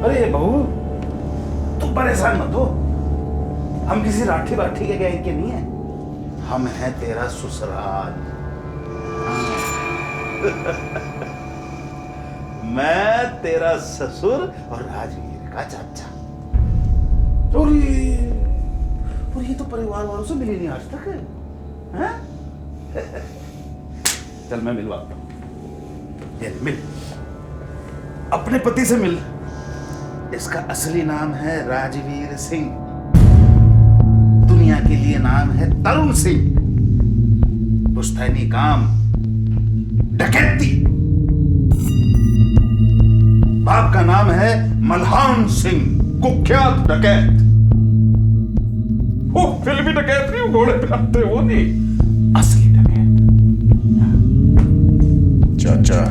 अरे बहू, तू परेशान मत हो। हम किसी राठी बाठी के गैंग के नहीं है, हम हैं तेरा ससुराल। मैं तेरा ससुर और राजवीर का चाचा। और ये तो परिवार वालों से मिली नहीं आज तक है? चल मैं मिलवाता हूं। ये मिल, अपने पति से मिल। इसका असली नाम है राजवीर सिंह, दुनिया के लिए नाम है तरुण सिंह। पुश्तैनी काम डकैती। बाप का नाम है मल्हान सिंह, कुख्यात डकैत। वो फिल्मी डकैत नहीं, वो घोड़े पे आते वो नहीं, असली डकैत। चाचा,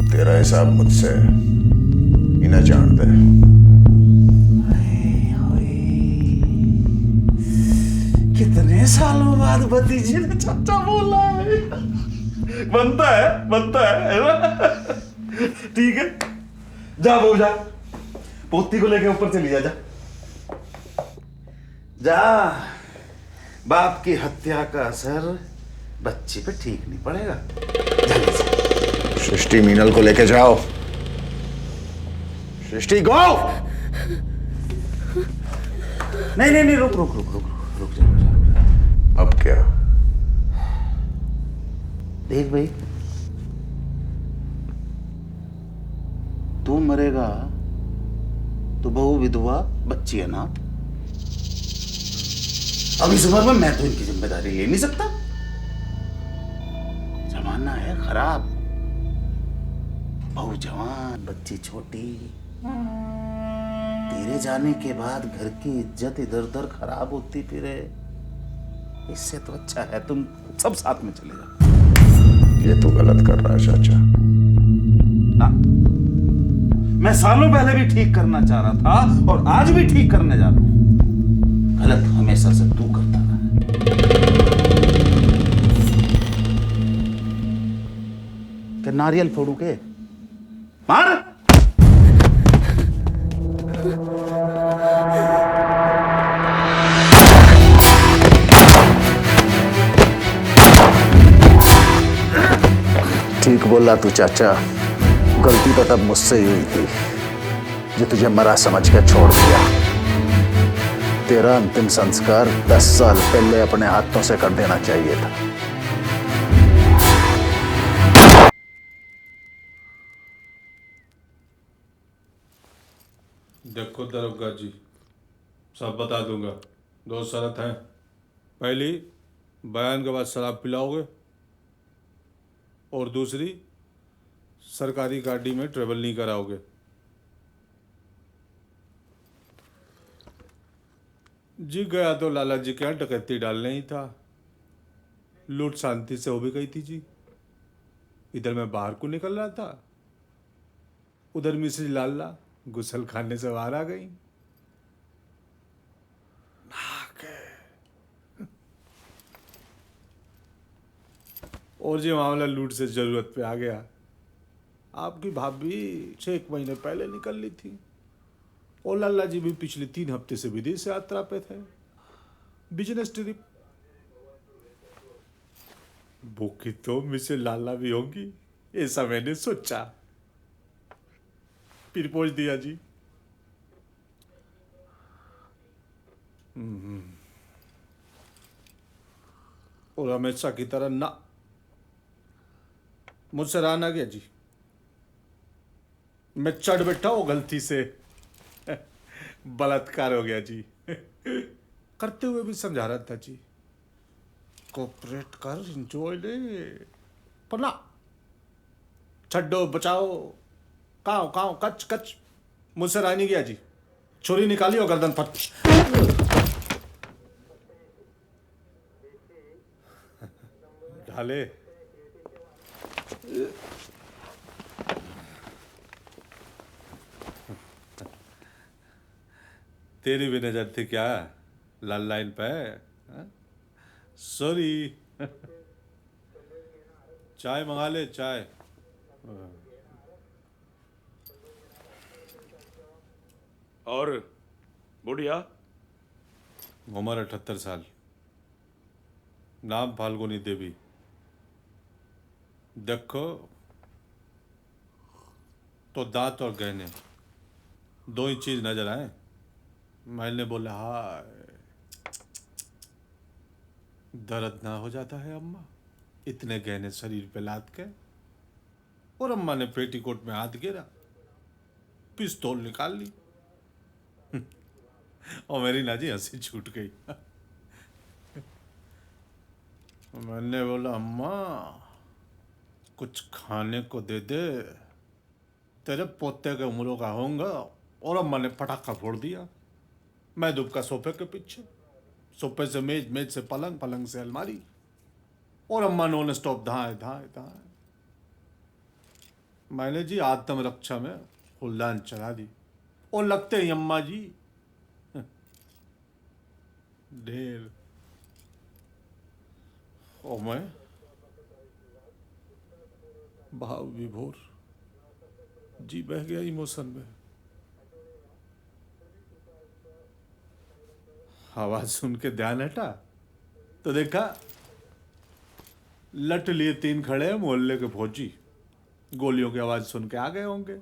तेरा हिसाब मुझसे इन्हें जान दे। कितने सालों बाद भतीजे ने चाचा बोला है। बनता है ना? ठीक है, जा बहू जा, पोती को लेके ऊपर चली जा। जा, बाप की हत्या का असर बच्ची पे ठीक नहीं पड़ेगा। सृष्टि, मीनल को लेके जाओ। सृष्टि, गो। नहीं, रुक जा। अब क्या? देख भाई, तू मरेगा तो बहू विधवा, बच्ची है ना। अब इस उम्र में मैं तो इनकी जिम्मेदारी ले नहीं सकता। जमाना है खराब, बहू जवान, बच्ची छोटी। तेरे जाने के बाद घर की इज्जत इधर उधर खराब होती फिरे। इससे तो अच्छा है तुम सब साथ में चले जाओ। ये तू गलत कर रहा है चाचा। ना, मैं सालों पहले भी ठीक करना चाह रहा था और आज भी ठीक करने जा रहा हूं। गलत हमेशा से तू करता रहा है। कि नारियल फोड़ू के मार। ठीक बोला तू चाचा। गलती तो तब मुझसे ही हुई थी जो तुझे मरा समझ कर छोड़ दिया। तेरा अंतिम संस्कार 10 साल पहले अपने हाथों से कर देना चाहिए था। देखो दरोगा जी, सब बता दूंगा। 2 शर्त हैं। पहली, बयान के बाद शराब पिलाओगे, और दूसरी, सरकारी गाड़ी में ट्रेवल नहीं कराओगे। जी गया तो लाला जी के यहाँ डकैती डालने ही था। लूट शांति से हो भी गई थी जी। इधर मैं बाहर को निकल रहा था, उधर मिसेज लाला गुसल खाने से बाहर आ गई। और जी मामला लूट से जरूरत पे आ गया। आपकी भाभी 6 महीने पहले निकल ली थी, और लाला जी भी पिछले 3 हफ्ते से विदेश यात्रा पे थे, बिजनेस ट्रिप। भूखी तो मिसेज लाला भी होंगी, ऐसा मैंने सोचा, फिर पहुंच दिया जी। और हमेशा की तरह ना, मुझसे रहा ना गया जी। मैं चढ़ बैठा, वो गलती से बलात्कार हो गया जी। करते हुए भी समझा रहा था जी, कोऑपरेट कर, एंजॉय ले, पर ना, छड्डो बचाओ, काओ काओ कच कच। मुझसे रहा नहीं गया जी। छुरी निकाली और गर्दन फट। ढाले। तेरी भी नजर थी क्या लाल लाइन पे? सॉरी। चाय मंगा ले, चाय। और बुढ़िया? उम्र 78 साल, नाम फाल्गुनी देवी। देखो तो दांत और गहने दो ही चीज नजर आए। मैंने बोला हाय, दर्द ना हो जाता है अम्मा इतने गहने शरीर पे लाद के। और अम्मा ने पेटीकोट में हाथ गिरा, पिस्तौल निकाल ली और मेरी नाजी हंसी छूट गई। मैंने बोला अम्मा कुछ खाने को दे दे, तेरे पोते के उम्रों का होऊंगा। और अम्मा ने पटाखा फोड़ दिया। मैं दुबका सोफे के पीछे, सोफे से मेज, मेज से पलंग, पलंग से अलमारी, और अम्मा नॉन स्टॉप धाए धाए धाए। मैंने जी आत्मरक्षा में फुलदान चढ़ा दी। और लगते ही अम्मा जी ढेर। और मैं भाव विभोर, जी बह गया इमोशन में। आवाज सुन के ध्यान हटा तो देखा लट लिए 3 खड़े मोहल्ले के फौजी। गोलियों की आवाज सुन के आ गए होंगे।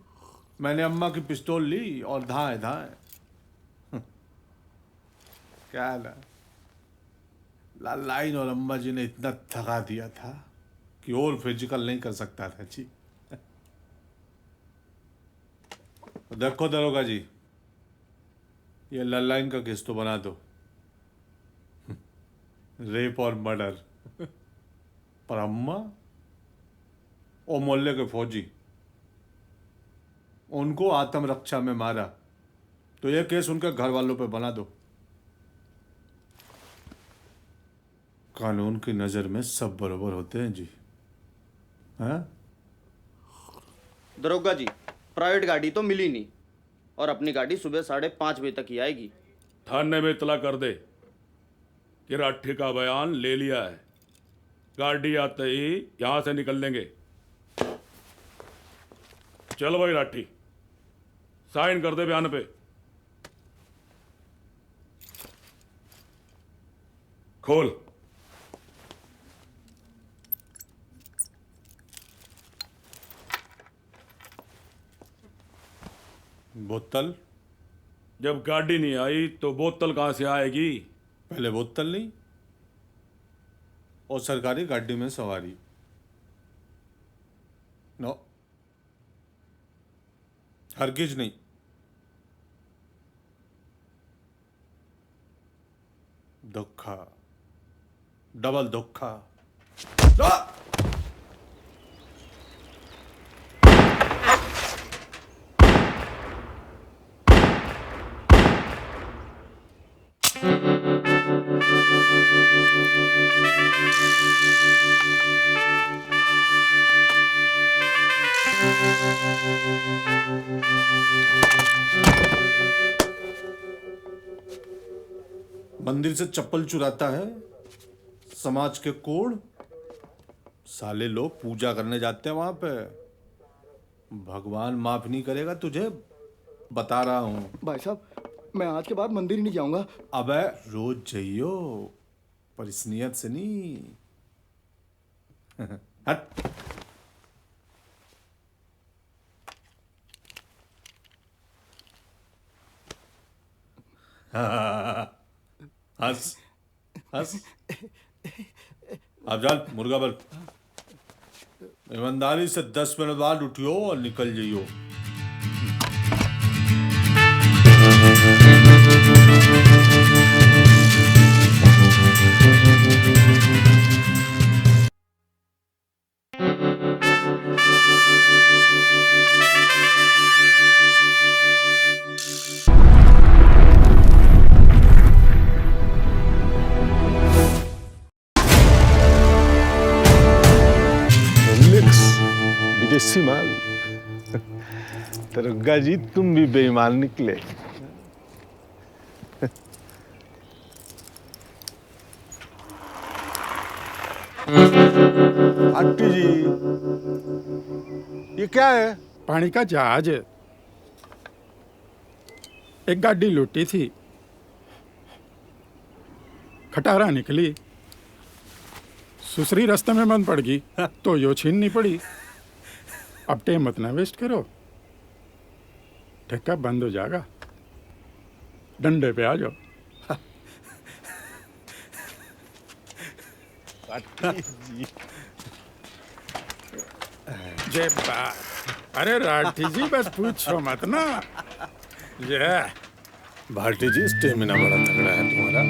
मैंने अम्मा की पिस्तौल ली और धाए धाए। क्या लाइन और अम्मा जी ने इतना थका दिया था कि और फिजिकल नहीं कर सकता था जी। देखो दरोगा जी, ये लाइन का केस तो बना दो, रेप और मर्डर। पर अम्मा और मोहल्ले के फौजी, उनको आत्मरक्षा में मारा, तो यह केस उनके घर वालों पे बना दो। कानून की नजर में सब बराबर होते हैं जी। हाँ? दरोगा जी, प्राइवेट गाड़ी तो मिली नहीं और अपनी गाड़ी सुबह 5:30 बजे तक ही आएगी। थाने में इतला कर दे कि राठी का बयान ले लिया है, गाड़ी आते ही यहां से निकल लेंगे। चल भाई राठी, साइन कर दे बयान पे। खोल। बोतल? जब गाड़ी नहीं आई तो बोतल कहां से आएगी? पहले बोतल नहीं और सरकारी गाड़ी में सवारी। नो, हरगिज नहीं। धोखा, डबल धोखा। मंदिर से चप्पल चुराता है, समाज के कोड़। साले लोग पूजा करने जाते हैं वहां पे। भगवान माफ नहीं करेगा तुझे, बता रहा हूं। भाई साहब, मैं आज के बाद मंदिर ही नहीं जाऊंगा। अबे रोज जाइयो, पर इस नियत से नहीं। हट। हंस हंस। अब जान मुर्गा बन। ईमानदारी से 10 मिनट बाद उठियो और निकल जाइयो। विदेशी माल। दरोगा जी, तुम भी बेईमान निकले। आंटी जी, ये क्या है? पानी का जहाज है। एक गाड़ी लूटी थी, खटारा निकली, सुसरी रास्ते में बंद पड़ गई तो यो छीननी पड़ी। अब टाइम मत ना वेस्ट करो, ठेका बंद हो जाएगा, डंडे पे आ जाओ। जे बात, अरे राठी जी बस पूछो मत ना। ये भारती जी स्टेमिना बड़ा तगड़ा है तुम्हारा,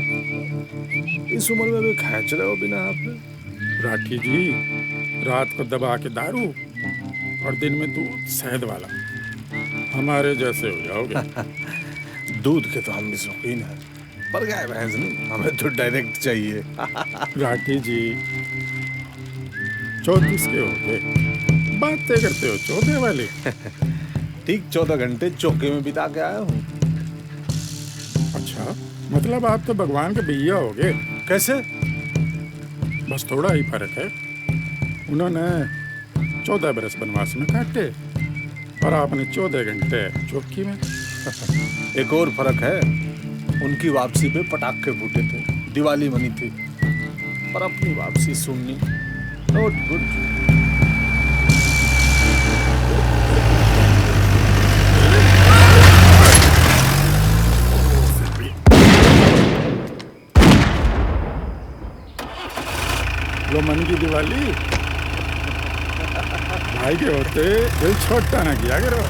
इस उम्र में भी खींच रहे हो बिना आपने। राठी जी, रात को दबा के दारू और दिन में दूध शहद वाला, हमारे जैसे हो जाओगे। दूध के तो हम भी शौकीन हैं, पर गाय भैंस नहीं, हमें तो डायरेक्ट चाहिए। राठी जी 34 के हो गए, बातें करते हो 14 वाली। ठीक 14 घंटे चौके में बिता के आया हूँ। अच्छा, मतलब आप तो भगवान के भैया हो गए। कैसे? बस थोड़ा ही फर्क है, उन्होंने 14 बरस बनवास में काटे और आपने 14 घंटे चौकी में। एक और फर्क है, उनकी वापसी पे पटाखे फूटे थे, दिवाली मनी थी, पर अपनी वापसी सुननी नॉट गुड। वो मन की दिवाली भाई के होते दिल छोटा ना किया करो।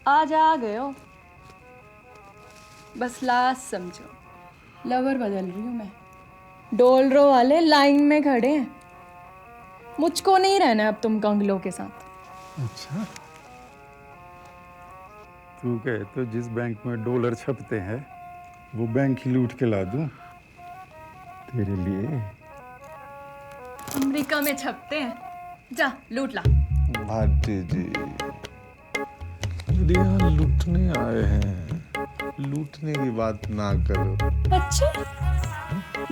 आज आ गए हो, बस लास्ट समझो, लवर बदल रही हूँ मैं। डोलरो वाले लाइन में खड़े हैं, मुझको नहीं रहना अब तुम कंगलों के साथ। अच्छा, तू कहे तो जिस बैंक में डॉलर छपते हैं वो बैंक ही लूट के ला दूं तेरे लिए। अमेरिका में छपते हैं, जा लूट ला। भारती जी, यहाँ लूटने आए हैं, लूटने की बात ना करो। अच्छा,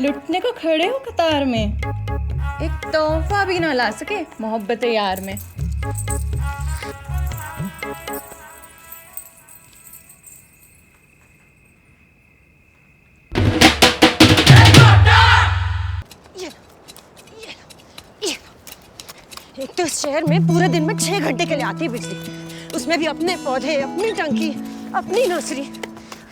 लुटने को खड़े हो कतार में, एक तोहफा भी ना ला सके मोहब्बत यार में। एक तो इस शहर में पूरे दिन में 6 घंटे के लिए आती है बिजली, उसमें भी अपने पौधे, अपनी टंकी, अपनी नर्सरी,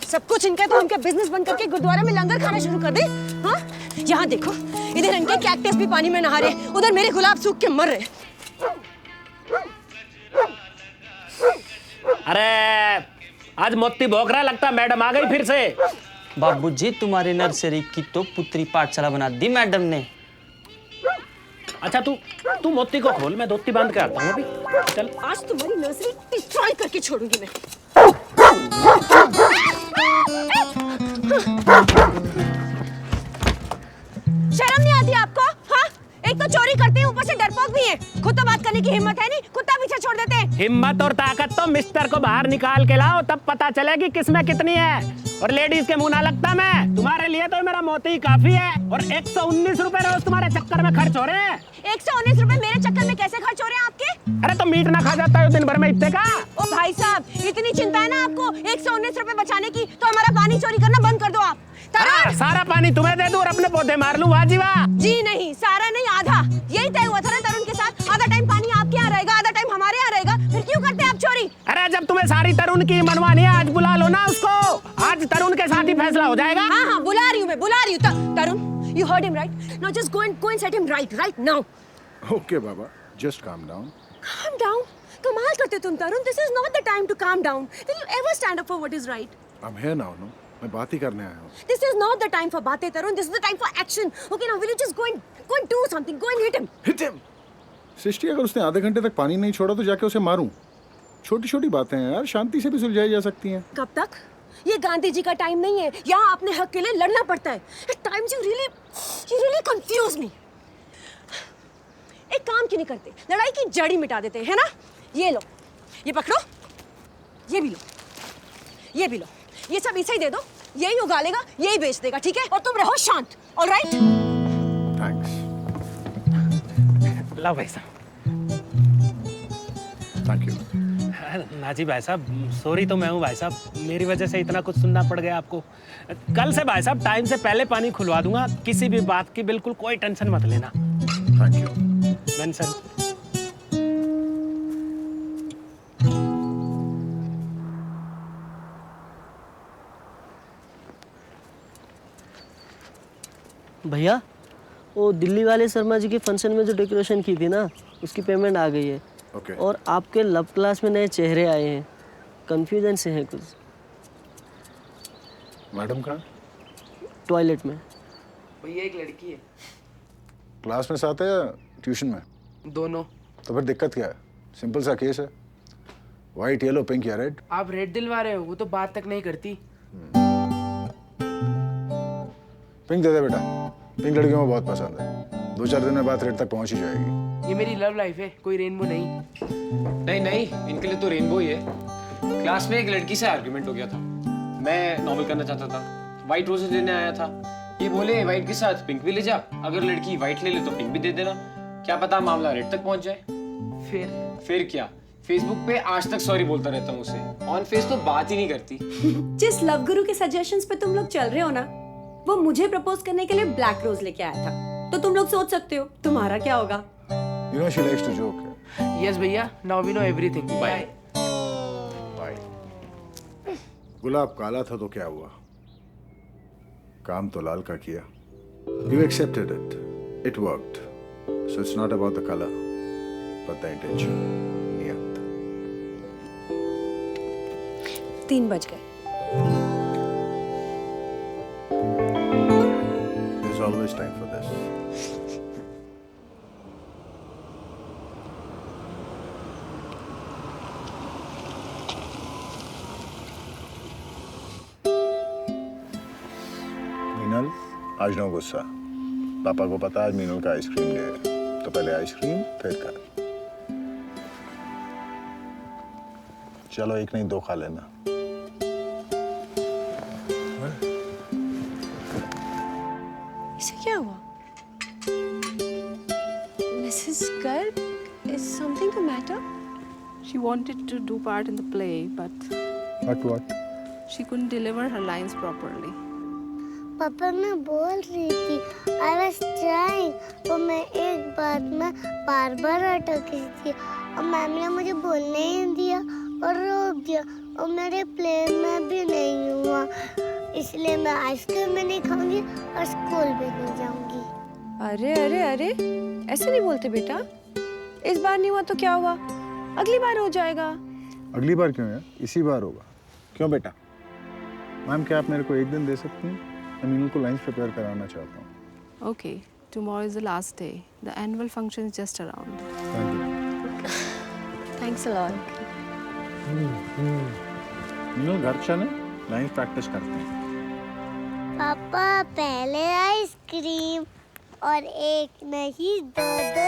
सब कुछ इनका। तो इनका बिजनेस बंद करके गुरुद्वारा में लंगर खाना शुरू कर दे। हाँ, यहाँ देखो, इधर इनके कैक्टस भी पानी में नहा रहे, उधर मेरे गुलाब सूख के मर रहे। अरे आज मोती भौंक रहा, लगता मैडम आ गई फिर से। बाबूजी, तुम्हारी नर्सरी की तो पुत्री पाठशाला बना दी मैडम ने। अच्छा तू मोती को खोल, मैं धोती बांध के आता हूँ अभी। चल, आज तुम्हारी नर्सरी डिस्ट्रॉय करके छोड़ूंगी मैं। शर्म नहीं आती आपको? हाँ, एक तो चोरी करते हैं, ऊपर से डरपोक भी है। खुद तो बात करने की हिम्मत है नहीं, कुत्ता पीछे छोड़ देते हैं। हिम्मत और ताकत तो मिस्टर को बाहर निकाल के लाओ, तब पता चलेगी किसमें कितनी है। और लेडीज के मुंह ना लगता मैं, तुम्हारे लिए तो मेरा मोती काफी है। और 119 रुपए रोज तुम्हारे चक्कर में खर्च हो रहे हैं। 119 रुपए मेरे चक्कर में कैसे खर्च हो रहे हैं आपके? अरे तो मीट ना खा जाता है दिन भर में इतने का। ओ भाई साहब, इतनी चिंता है ना आपको 119 रुपए बचाने की, तो हमारा पानी चोरी करना बंद कर दो आप। सारा पानी तुम्हें दे दूं और अपने पौधे मार लूं, वाह जी वाह। जी नहीं, सारा नहीं, आधा। यही तय हुआ था ना तरुण के साथ, आधा टाइम पानी आपके यहाँ रहेगा, आधा टाइम हमारे यहाँ रहेगा। फिर क्यों करते हैं आप चोरी? अरे जब तुम्हें सारी तरुण की मनवानी है, आज बुला लो ना उसको। आज तरुण के साथ ही फैसला हो जाएगा। हाँ हाँ, बुला रही हूँ मैं, बुला रही हूँ। तरुण, you heard him right? Now just go and set him right now. Okay, Baba, just calm down. Calm down? कमाल करते तुम तरुण। This is not the time to calm down. Will you ever stand up for what is right? I'm here now, no? मैं बात ही करने आया हूँ। This is not the time for बातें तरुण. This is the time for action. Okay, now will you just go and do something? Go and hit him. Hit him. सृष्टि, अगर उसने आधे घंटे तक पानी नहीं छोड़ा तो जाके उसे मारूं? छोटी छोटी बातें हैं यार, शांति से भी सुलझाई जा सकती हैं। कब तक? ये गांधी जी का टाइम नहीं है। यहाँ अपने हक के लिए लड़ना पड़ता है। At times you really confuse me. एक काम क्यों नहीं करते? लड़ाई की जड़ ही मिटा देते हैं, है ना? ये लो, ये पकड़ो, ये भी लो, ये भी लो, ये सब इसे ही दे दो। यही उगा लेगा, यही बेच देगा, ठीक है? और तुम रहो शांत, ऑलराइट? थैंक्स। लाओ भाई साहब। Thank you. नाजी भाई साहब, सॉरी तो मैं हूँ भाई साहब, मेरी वजह से इतना कुछ सुनना पड़ गया आपको। कल से भाई साहब टाइम से पहले पानी खुलवा दूंगा, किसी भी बात की बिल्कुल कोई टेंशन मत लेना। Thank you. मेंशन। भैया, वो दिल्ली वाले शर्मा जी के फंक्शन में जो डेकोरेशन की थी ना, उसकी पेमेंट आ गई है। ओके। और आपके लव क्लास में नए चेहरे आए हैं, कंफ्यूजन से हैं कुछ। मैडम कहाँ? टॉयलेट में। भैया एक लड़की है। क्लास में साथ है या ट्यूशन में? दोनों। तो फिर दिक्कत क्या है? सिंपल सा केस है। व्हाइट, येलो, पिंक या रेड? आप रेड दिलवा रहे हो, वो तो बात तक नहीं करती। पिंक दे दे बेटा, पिंक लड़कियों को बहुत पसंद है। 2-4 दिन में बात रेड तक पहुंच ही जाएगी। ये मेरी लव लाइफ है, कोई रेनबो नहीं। नहीं, इनके लिए तो रेनबो ही है। क्लास में एक लड़की से आर्गुमेंट हो गया था। मैं नॉवल करना चाहता था, व्हाइट रोजेस लेने आया था। ये बोले व्हाइट के साथ पिंक भी ले जा, अगर लड़की व्हाइट ले ले तो पिंक भी दे देना। क्या पता मामला रेड तक पहुंच जाए। फिर क्या, फेसबुक पे आज तक सॉरी बोलता रहता हूँ उसे, ऑन फेस तो बात ही नहीं करती। जिस लव गुरु के सजेशंस पे तुम लोग चल रहे हो ना, वो मुझे प्रपोज करने के लिए ब्लैक रोज लेके आया था। तो तुम लोग सोच सकते हो तुम्हारा क्या होगा। You know she likes to joke. Yes भैया, now we know everything. Bye. गुलाब काला था तो क्या हुआ? काम तो लाल का किया। You accepted it. It worked. So it's not about the color, but the intention. नियत। 3 बज गए। There's always time for this. Meenal, आज नो गुस्सा। पापा को पता आज मीनल का आइसक्रीम डे है, तो पहले आइसक्रीम फिर कर। चलो एक नहीं 2 खा लेना। इसे क्या हुआ? Mrs. Garg, is something the matter? She wanted to do part in the play, but What? she couldn't deliver her lines properly. पापा, मैं बोल रही थी, I was trying, तो मैं एक बात में बार अटक रही थी और मैम ने मुझे बोलने ही नहीं दिया और रोक दिया और मेरे प्ले में भी नहीं हुआ, इसलिए मैं आइसक्रीम भी नहीं खाऊंगी और स्कूल भी नहीं जाऊंगी। अरे अरे अरे, ऐसे नहीं बोलते बेटा। इस बार नहीं हुआ तो क्या हुआ, अगली बार हो जाएगा। अगली बार क्यों है? इसी बार होगा। क्यों बेटा? मैम, क्या आप मेरे को एक दिन दे सकती हैं? मैं मीनू को लाइंस प्रिपेयर कराना चाहता हूँ। Okay, tomorrow is the last day. The annual function is just around. Thanks a lot. Meenu घर चले, लाइंस प्रैक्टिस करते हैं। पापा, पहले आइसक्रीम और एक नहीं 2-2।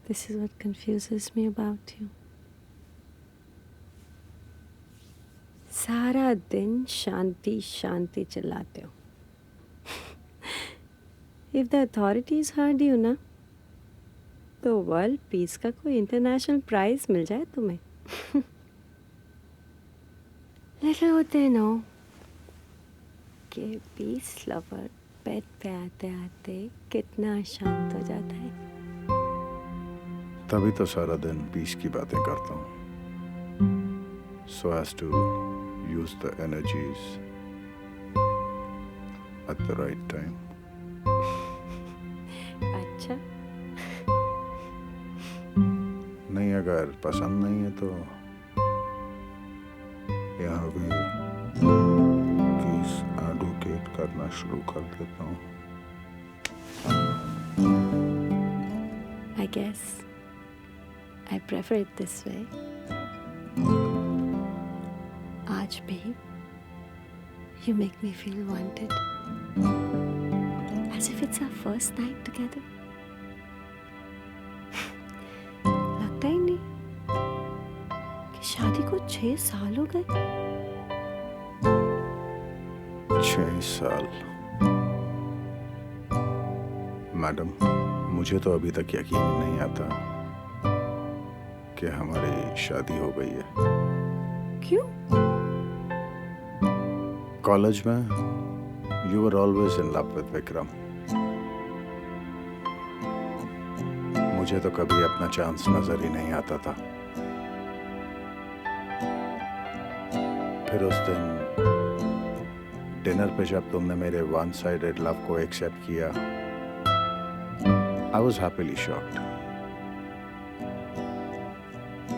This is what confuses me about you. सारा दिन शांति शांति चिल्लाते हो। If the authorities heard you ना, तो वर्ल्ड पीस का कोई इंटरनेशनल प्राइज मिल जाए तुम्हें। Little would they know कि पीस लवर बेड पे आते आते कितना शांत हो जाता है। तभी तो सारा दिन पीस की बातें करता हूँ, so as to use the energies at the right time. अच्छा, नहीं, अगर पसंद नहीं है तो यहाँ भी केस एडवोकेट करना शुरू कर देता हूँ। I guess I prefer it this way. आज भी you make me feel wanted, as if it's our first night together. लगता ही नहीं कि शादी को 6 साल हो गए। 6 साल? मैडम, मुझे तो अभी तक यकीन नहीं आता कि हमारी शादी हो गई है। क्यों? कॉलेज में you were always in love with Vikram. मुझे तो कभी अपना चांस नजर ही नहीं आता था। फिर उस दिन डिनर पे जब तुमने मेरे वन साइडेड लव को एक्सेप्ट किया, I was happily shocked.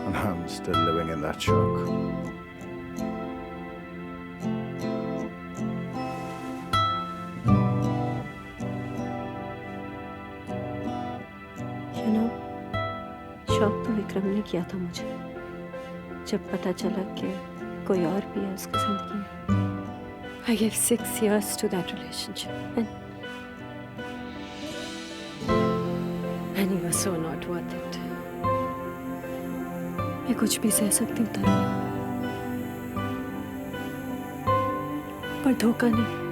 And I'm still living in that shock. You know, शौक तो विक्रम ने किया था मुझे, जब पता चला कि कोई और भी है उसकी जिंदगी में। I gave 6 years to that relationship, and he was so not worth it. मैं कुछ भी सह सकती हूँ तारा, पर धोखा नहीं।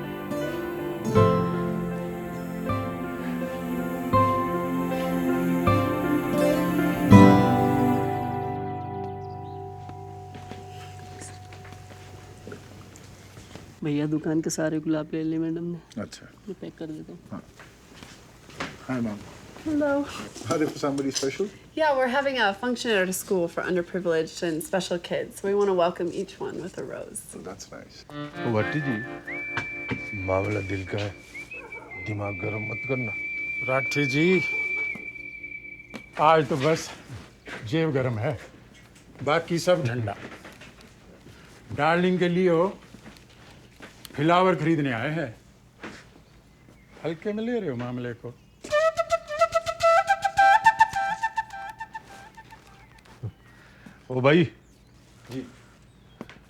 भैया दुकान के सारे गुलाब ले लिए मैडम ने। अच्छा, मैं पैक कर देता हूँ। Hi, ma'am. Hello. Are they for somebody special? Yeah, we're having a function at our school for underprivileged and special kids. We want to welcome each one with a rose. Oh, that's nice. भट्टी जी, मामला दिल का है, दिमाग गरम मत करना। राठी जी, आज तो बस जेब गरम है, बाकी सब ठंडा। डार्लिंग के लिए हो फ्लावर खरीदने आए हैं, हल्के में ले रहे हो मामले को। ओ भाई जी,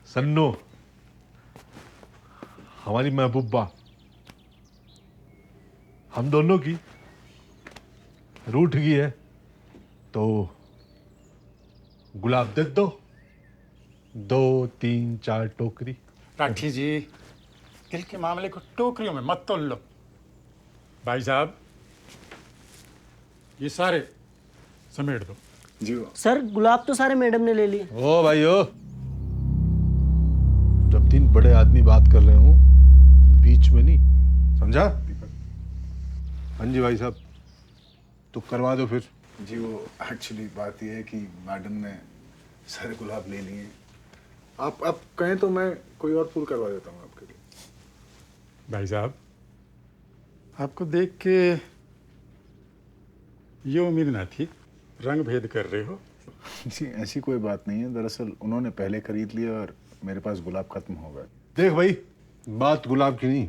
सन्नो, हमारी महबूबा हम दोनों की रूठ गई है, तो गुलाब दे दो, 2, 3, 4 टोकरी। राठी जी, दिल के मामले को टोकरियों में मत तोल लो। भाई साहब, ये सारे समेट दो। जी सर, गुलाब तो सारे मैडम ने ले लिए। ओ भाई ओ, जब 3 बड़े आदमी बात कर रहे हो बीच में नहीं, समझा? हाँ जी भाई साहब, तो करवा दो फिर। जी वो एक्चुअली बात यह है कि मैडम ने सारे गुलाब ले लिए। आप कहें तो मैं कोई और फूल करवा देता हूँ आपके लिए। भाई साहब, आपको देख के ये उम्मीद ना थी, रंग भेद कर रहे हो। जी ऐसी कोई बात नहीं है, दरअसल उन्होंने पहले खरीद लिया और मेरे पास गुलाब खत्म हो गए। देख भाई, बात गुलाब की नहीं,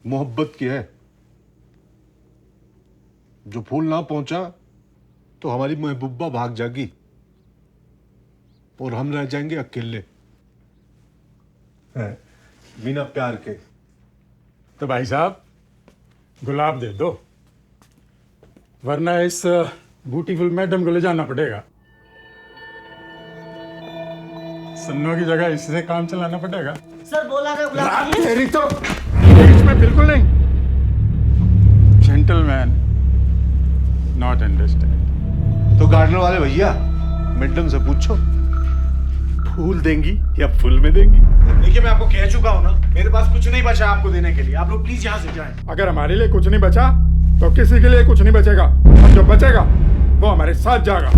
मोहब्बत की है। जो फूल ना पहुंचा तो हमारी महबूबा भाग जाएगी और हम रह जाएंगे अकेले, बिना प्यार के। तो भाई साहब, गुलाब दे दो, वरना इस ब्यूटीफुल मैडम को ले जाना पड़ेगा। सन्नो की जगह इससे काम चलाना पड़ेगा। सर बोला था गुलाब तेरी तो इसमें बिल्कुल नहीं। Gentleman not understand. तो गार्डनर वाले भैया, मैडम से पूछो फूल देंगी या फूल में देंगी। देखिए, मैं आपको कह चुका हूँ ना, मेरे पास कुछ नहीं बचा आपको देने के लिए। आप लोग प्लीज यहाँ से जाएं। अगर हमारे लिए कुछ नहीं बचा तो किसी के लिए कुछ नहीं बचेगा, और जो बचेगा वो हमारे साथ जाएगा।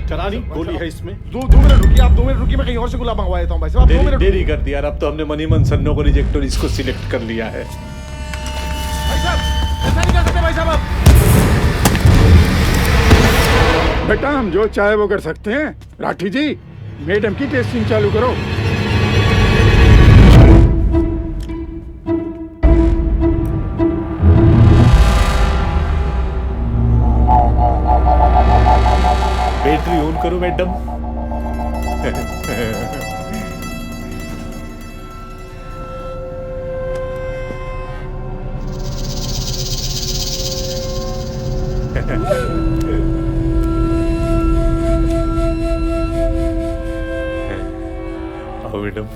चला नहीं गोली है इसमें। दो मिनट रुकिए आप, 2 मिनट रुकिए, मैं कहीं और से गुलाब मंगवा देता हूँ भाई साहब। 2 मिनट देरी कर दिया यार, अब तो हमने मनी मनसन्नो को रिजेक्ट और इसको सिलेक्ट कर लिया है। भाई साहब ऐसा नहीं कर सकते भाई साहब आप। बेटा हम जो चाहे वो कर सकते हैं। राठी जी मैडम की टेस्टिंग चालू करो। बैटरी ऑन करो मैडम। आओ मैडम।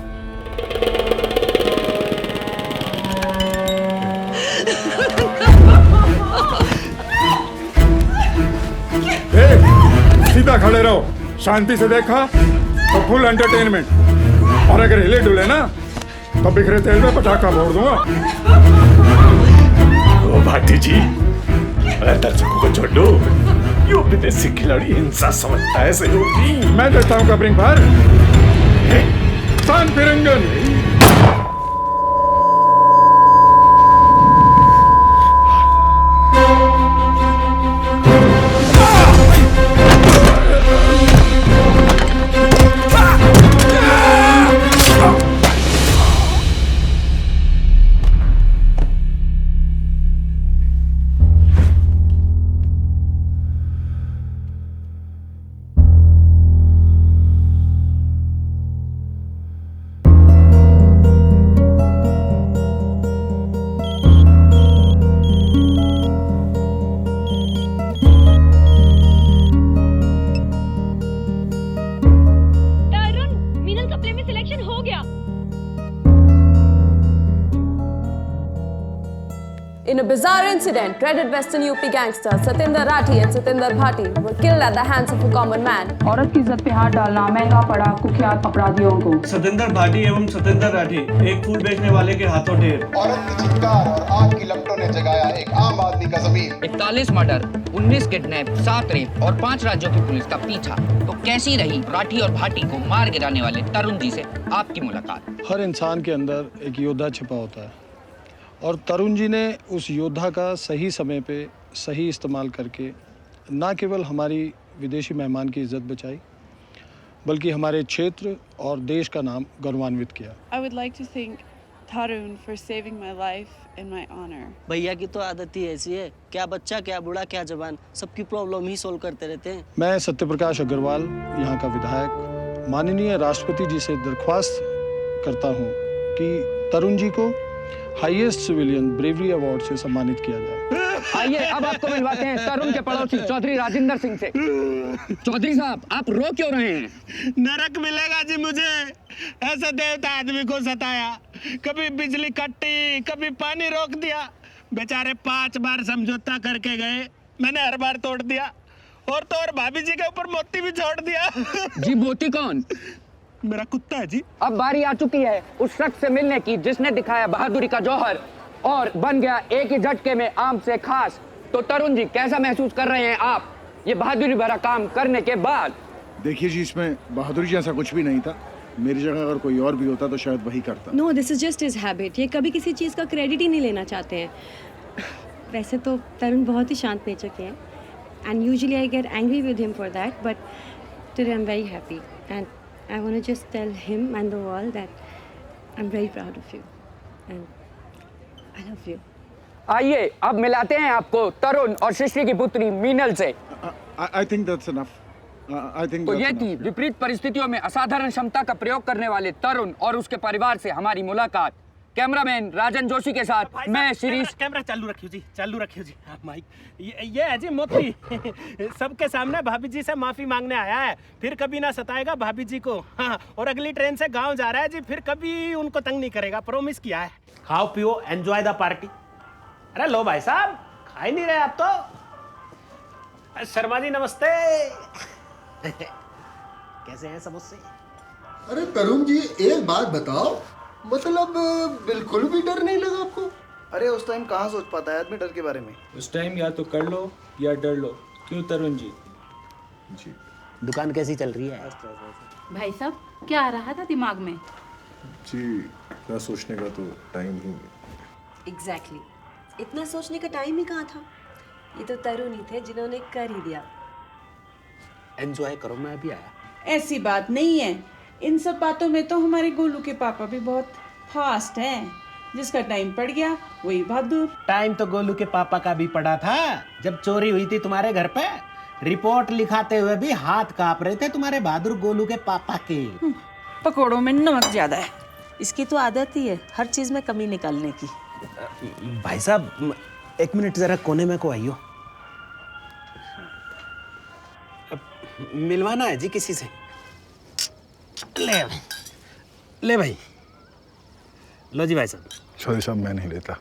सीधा खड़े रहो, शांति से देखा तो फुल एंटरटेनमेंट, और अगर हिले डुले ना तो बिखरे तेल में पटाखा फोड़ दूंगा। ओ भाटी जी, अरे दर्शकों को छोड़ दो, ये विदेशी खिलाड़ी हिंसा समझता है सहयोगी। मैं देता हूँ कवरिंग पर सान फिरंगन। In a bizarre incident, dreaded Western UP gangsters Satinder Rathi and Satinder Bhati were killed at the hands of a common man. औरत की इज्जत पे हाथ डालना महंगा पड़ा कुख्यात अपराधियों को। सतिंदर भाटी एवं सतिंदर राठी एक फूल बेचने वाले के हाथों ढेर। औरत की चित्कार और आग की लपटों ने जगाया एक आम आदमी का ज़मीर। 41 मर्डर, 19 किडनैप, 7 रेप और 5 राज्यों की पुलिस का पीछा। तो कैसी रही राठी और भाटी को मार गिराने वाले तरुण जी से आपकी मुलाकात? हर इंसान के अंदर एक योद्धा छिपा होता है, और तरुण जी ने उस योद्धा का सही समय पे सही इस्तेमाल करके ना केवल हमारी विदेशी मेहमान की इज्जत बचाई, बल्कि हमारे क्षेत्र और देश का नाम गौरवान्वित किया। I would like to thank Tarun for saving my life and my honor. भैया की तो आदत ही ऐसी है, क्या बच्चा क्या बूढ़ा क्या जवान, सबकी प्रॉब्लम ही सोल्व करते रहते हैं। मैं सत्यप्रकाश अग्रवाल, यहाँ का विधायक, माननीय राष्ट्रपति जी से दरख्वास्त करता हूँ कि तरुण जी को हाईएस्ट सिविलियन ब्रेवरी अवार्ड से सम्मानित किया जाए। आइए अब आपको मिलवाते हैं तरुण के पड़ोसी चौधरी राजेंद्र सिंह से। चौधरी साहब आप रो क्यों रहे हैं? नरक मिलेगा जी मुझे, ऐसा देवता आदमी को सताया, कभी बिजली कट्टी कभी पानी रोक दिया। बेचारे 5 बार समझौता करके गए, मैंने हर बार तोड़ दिया, और तो और भाभी जी के ऊपर मोती भी छोड़ दिया। जी मोती कौन? मेरा कुत्ता है जी। अब बारी आ चुकी है उस शख्स से मिलने की जिसने दिखाया बहादुरी का जौहर और बन गया एक ही झटके में आम से खास। तो तरुण जी कैसा महसूस कर रहे हैं आप ये बहादुरी भरा काम करने के बाद? देखिए जी, इसमें बहादुरी जैसा कुछ भी नहीं था। मेरी जगह अगर कोई और भी होता तो शायद वही करता। No, this is just his habit. ये कभी किसी चीज़ का क्रेडिट ही नहीं लेना चाहते हैं। वैसे तो तरुण बहुत ही शांत नेचर के हैं, and usually I get angry with him for that, but today I am very happy and I want to just tell him and the world that I'm very proud of you and I love you. आइए अब मिलाते हैं आपको तरुण और सृष्टि की पुत्री मीनल से। I think that's enough. I think तो ये थी विपरीत परिस्थितियों में असाधारण क्षमता का प्रयोग करने वाले तरुण और उसके परिवार से हमारी मुलाकात। कैमरामैन राजन जोशी के साथ मैं शिरीष। कैमरा चालू रखियो जी, चालू रखियो जी। माइक ये है जी मोती। सबके सामने भाभी जी से माफी मांगने आया है, फिर कभी ना सताएगा भाभी जी को। हाँ, और अगली ट्रेन से गांव जा रहा है जी, फिर कभी उनको तंग नहीं करेगा, प्रॉमिस किया है। खाओ पियो एंजॉय द पार्टी। अरे लो भाई साहब, खा ही नहीं रहे आप तो। शर्मा जी नमस्ते। कैसे हैं समोसे? अरे तरुण जी एक बात बताओ, मतलब बिल्कुल भी डर नहीं लगा आपको? अरे उस टाइम कहाँ सोच पाता है आदमी डर के बारे में। उस टाइम या तो कर लो या डर लो, क्यों तरुण जी? जी। दुकान कैसी चल रही है? भाई साहब क्या आ रहा था दिमाग में? जी, इतना सोचने का तो टाइम ही एग्जैक्टली इतना सोचने का टाइम ही कहाँ था। ये तो तरुण ही थे जिन्होंने कर ही दिया। एंजॉय करो, मैं अभी आया। ऐसी बात नहीं है, इन सब बातों में तो हमारे गोलू के पापा भी बहुत फास्ट हैं। जिसका टाइम पड़ गया वही बहादुर। टाइम तो गोलू के पापा का भी पड़ा था। जब चोरी हुई थी तुम्हारे घर पे, रिपोर्ट लिखाते हुए भी हाथ कांप रहे थे तुम्हारे बहादुर गोलू के पापा के। पकोड़ों में नमक ज्यादा है। इसकी तो आदत ही है हर चीज में कमी निकालने की। भाई साहब 1 मिनट जरा कोने में को आइयो। मिलवाना है जी किसी से। ले भाई, लो जी भाई साहब। चौधरी साहब मैं नहीं लेता।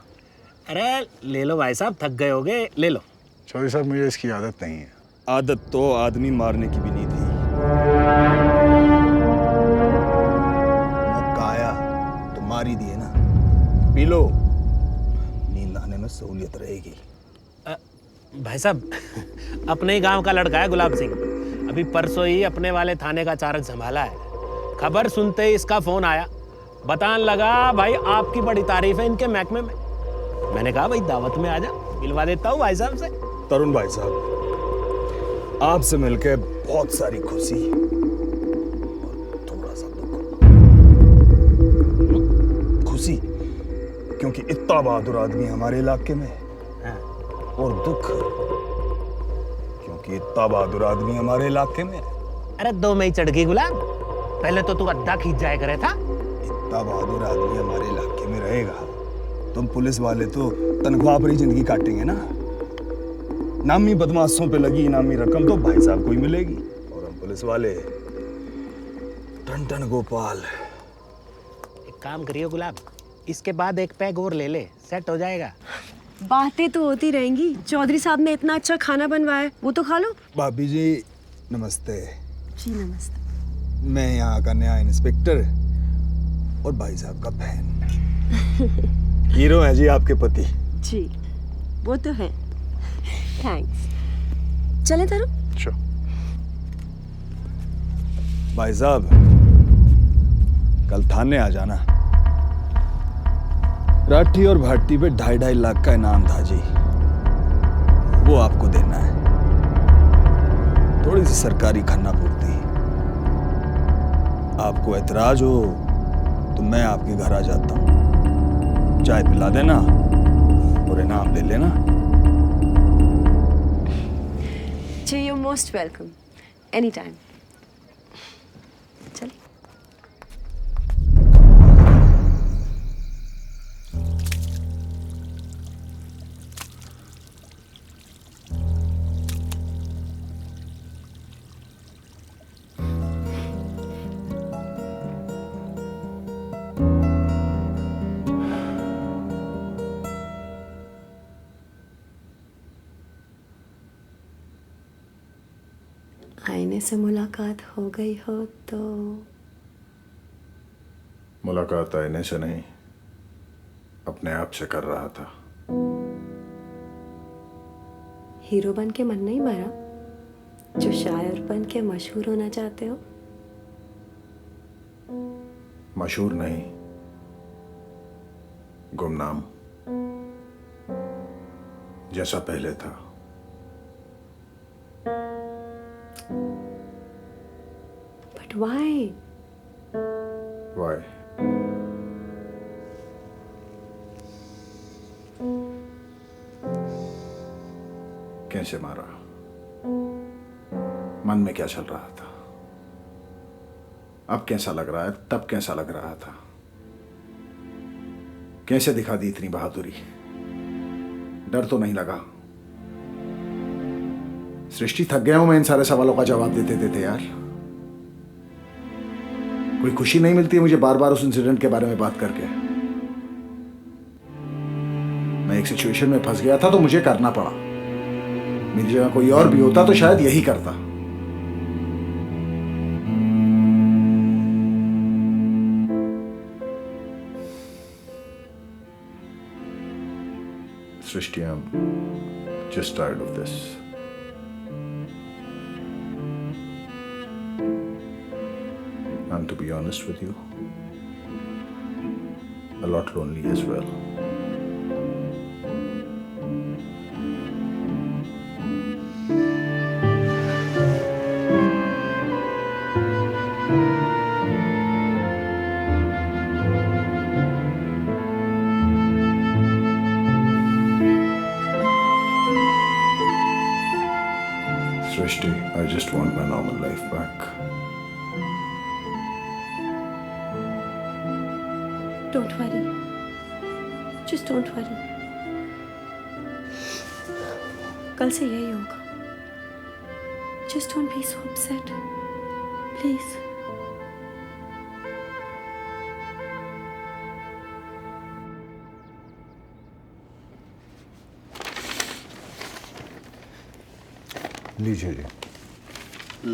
अरे ले लो भाई साहब, थक गए होगे, ले लो। चौधरी साहब मुझे इसकी आदत नहीं है। आदत तो आदमी मारने की भी नहीं थी। मौका आया तो मार ही दिए ना। पी लो, नींद आने में सहूलियत रहेगी। भाई साहब अपने ही गांव का लड़का है गुलाब सिंह। अभी परसों ही अपने वाले थाने का चार्ज संभाला है। खबर सुनते ही इसका फोन आया, बताने लगा भाई आपकी बड़ी तारीफ है इनके महकमे में। मैंने कहा भाई दावत में आ जा, मिलवा देता हूँ भाई साहब से। तरुण भाई साहब, आपसे मिलकर बहुत सारी खुशी और थोड़ा सा दुख। खुशी क्योंकि इतना बहादुर आदमी हमारे इलाके में है, और दुख क्योंकि इतना बहादुर आदमी हमारे इलाके में है। अरे 2 में ही चढ़ गई गुलाब, पहले तो तू अद्धा खींच जाया करे था। इतना बहादुर आदमी हमारे इलाके में रहेगा, तुम पुलिस वाले तो तनख्वाह पर ही जिंदगी काटेंगे ना। नामी बदमाशों पे लगी इनामी रकम तो भाई साहब को ही मिलेगी, और हम पुलिस वाले टन टन गोपाल। एक काम करियो गुलाब, इसके बाद एक पैग और ले ले, सेट हो जाएगा। बातें तो होती रहेंगी। चौधरी साहब ने इतना अच्छा खाना बनवाया, वो तो खा लो। भाभी जी नमस्ते। जी नमस्ते। मैं यहाँ का नया इंस्पेक्टर और भाई साहब का फैन। हीरो हैं जी आपके पति। जी वो तो है। थैंक्स। चलें तरुण? चलो। भाई साहब कल थाने आ जाना। राठी और भाटी पे 2.5 लाख का इनाम था जी, वो आपको देना है। थोड़ी सी सरकारी खन्ना पूर्ति। आपको एतराज हो तो मैं आपके घर आ जाता हूँ, चाय पिला देना और इनाम ले लेना। जी you most welcome, any time. चलिए। आईने से मुलाकात हो गई हो तो? मुलाकात आईने से नहीं, अपने आप से कर रहा था। हीरो बन के मन नहीं मारा, जो शायर बन के मशहूर होना चाहते हो? मशहूर नहीं, गुमनाम, जैसा पहले था। But why? Why? कैसे मारा? मन में क्या चल रहा था? अब कैसा लग रहा है? तब कैसा लग रहा था? कैसे दिखा दी इतनी बहादुरी? डर तो नहीं लगा? सृष्टि, थक गया हूं मैं इन सारे सवालों का जवाब देते देते यार। कोई खुशी नहीं मिलती है मुझे बार बार उस इंसिडेंट के बारे में बात करके। मैं एक सिचुएशन में फंस गया था तो मुझे करना पड़ा। मेरी जगह कोई और भी होता तो शायद यही करता। सृष्टि, I'm just tired of this. And to be honest with you, a lot lonely as well. Srishti, I just want my normal life back. Don't worry. Just don't worry. कल से यही होगा. Just don't be so upset. Please. लीजिए जी.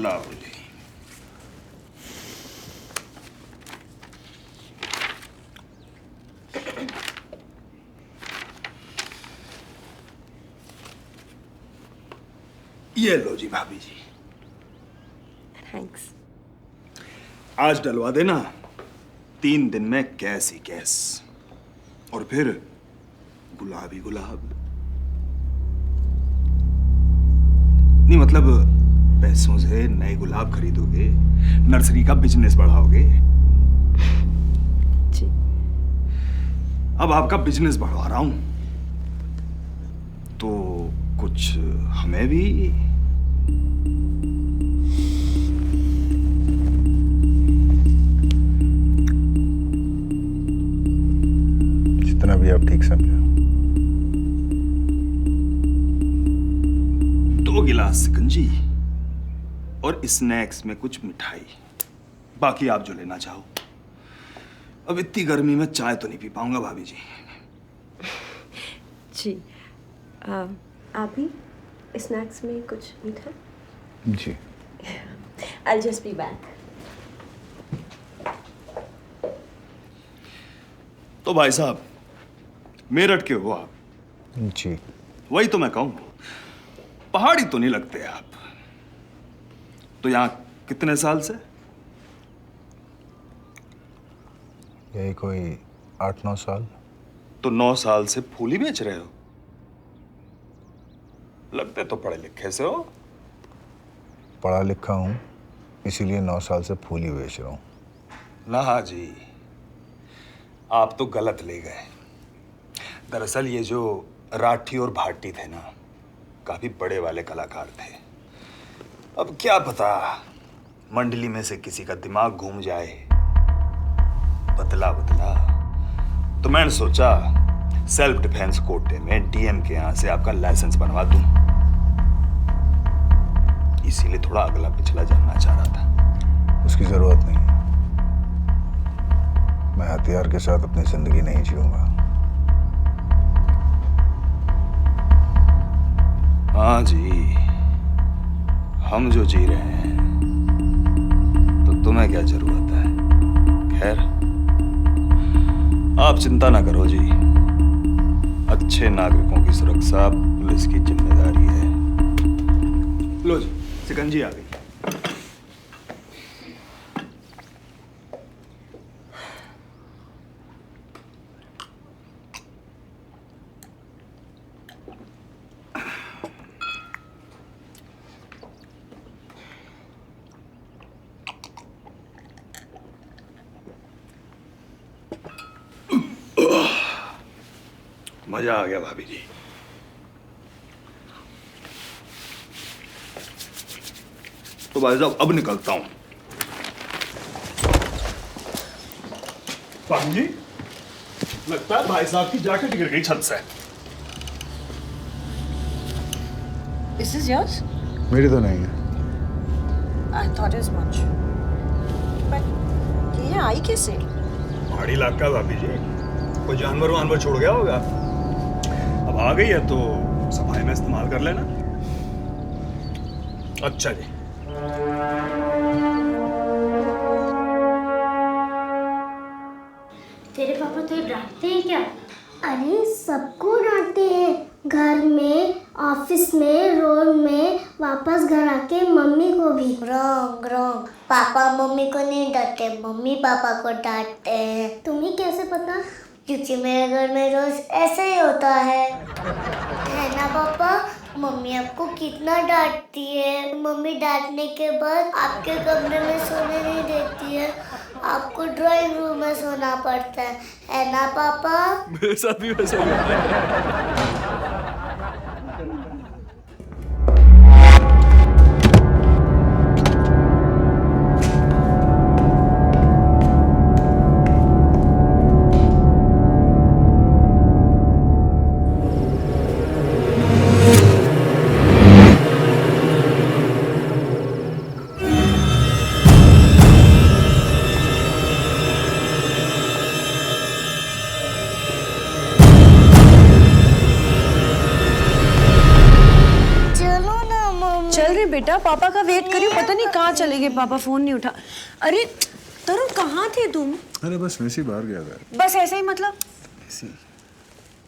Lovely. ये लो जी भाभी जी. Thanks. आज डलवा देना 3 दिन में कैस ही कैस, और फिर गुलाब ही गुलाब. नहीं मतलब पैसों से नए गुलाब खरीदोगे, नर्सरी का बिजनेस बढ़ाओगे. जी. अब आपका बिजनेस बढ़वा रहा हूं तो कुछ हमें भी. जितना भी आप ठीक समझो. 2 गिलास शिकंजी और स्नैक्स में कुछ मिठाई. बाकी आप जो लेना चाहो. अब इतनी गर्मी में चाय तो नहीं पी पाऊंगा भाभी जी. जी. आप भी स्नैक्स में कुछ मीठा? जी. I'll just be back. तो भाई साहब, मेरठ के हो आप? जी. वही तो मैं कहूं, पहाड़ी तो नहीं लगते आप. तो यहाँ कितने साल से? यही कोई 8-9 साल. तो 9 साल से फूल ही बेच रहे हो? लगते तो पढ़े लिखे से हो. पढ़ा लिखा हूँ, इसीलिए 9 साल से फूल ही बेच रहा हूँ. ना जी, आप तो गलत ले गए. दरअसल ये जो राठी और भाटी थे ना, काफी बड़े वाले कलाकार थे. अब क्या पता मंडली में से किसी का दिमाग घूम जाए, बदला बदला. तो मैंने सोचा सेल्फ डिफेंस कोटे में डीएम के यहाँ से आपका लाइसेंस बनवा दूं. इसीलिए थोड़ा अगला पिछला जानना चाह रहा था. उसकी जरूरत नहीं. मैं हथियार के साथ अपनी जिंदगी नहीं जीऊंगा. हाँ जी, हम जो जी रहे हैं तो तुम्हें क्या जरूरत है. खैर, आप चिंता ना करो जी. अच्छे नागरिकों की सुरक्षा पुलिस की जिम्मेदारी है. लो जी, शिकंजी आ गई. मजा आ गया भाभी जी. तो भाई साहब अब निकलता हूं. भाभी जी, लगता है भाई साहब की जैकेट गिर गई छत से. This is yours? मेरी तो नहीं है. I thought as much. But ये आई कैसे? पहाड़ी इलाका भाभी जी, कोई जानवर वानवर छोड़ गया होगा. अब आ गई है तो सफाई में इस्तेमाल कर लेना. अच्छा जी. तेरे पापा तो डांटते हैं क्या? अरे सबको डांटते हैं. घर में, ऑफिस में, रोड में, वापस घर आके मम्मी को भी। रॉन्ग रॉन्ग, पापा मम्मी को नहीं डांटते, मम्मी पापा को डांटते हैं। तुम्हें कैसे पता? क्योंकि मेरे घर में रोज ऐसे ही होता है ना पापा? मम्मी आपको कितना डांटती है। मम्मी डांटने के बाद आपके कमरे में सोने नहीं देती है, आपको ड्राइंग रूम में सोना पड़ता है ना पापा? मेरे साथ भी वैसा ही होता है। बेटा पापा का वेट करियो, पता नहीं कहाँ चले गए पापा, फोन नहीं उठा। अरे तरुण कहाँ थे तुम? अरे बस वैसे ही बाहर गया था। बस ऐसे ही मतलब?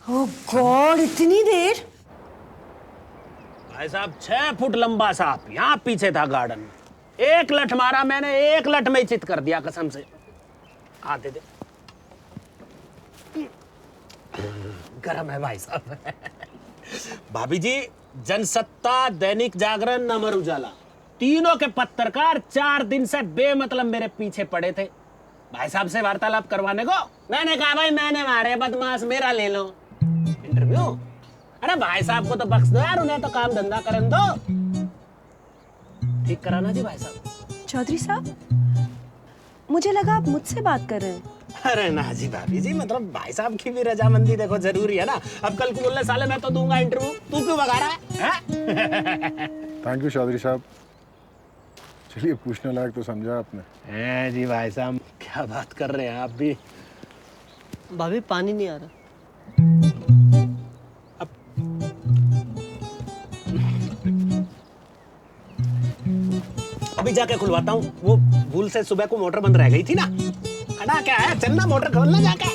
ओह गॉड, इतनी देर? भाई साहब 6 फुट लंबा सांप यहाँ पीछे था गार्डन में, एक लठ मारा मैंने, एक लठ में ही चित कर दिया कसम से। आते थे गरम है भाई साहब। भाभी जी, जनसत्ता, दैनिक जागरण, अमर उजाला, तीनों के पत्रकार 4 दिन से बेमतलब मेरे पीछे पड़े थे भाई साहब से वार्तालाप करवाने को। मैंने कहा भाई मैंने मारे बदमाश, मेरा ले लो इंटरव्यू। अरे भाई साहब को तो बख्श दो यार, उन्हें तो काम धंधा करने दो। ठीक कराना जी भाई साहब। चौधरी साहब, मुझे लगा आप मुझसे बात कर रहे हैं। अरे ना जी भाभी जी, मतलब भाई साहब की भी रजामंदी देखो जरूरी है ना। अब कल को बोलने साले मैं तो दूंगा इंटरव्यू, तू क्यों भगा रहा है? थैंक यू चौधरी साहब। चलिए पूछने लायक तो समझा आपने। जी भाई साहब, क्या बात कर रहे हैं आप भी। भाभी पानी नहीं आ रहा। अभी जाके खुलवाता हूँ, वो भूल से सुबह को मोटर बंद रह गई थी ना। खड़ा क्या है, चलना मोटर खोलना जाके।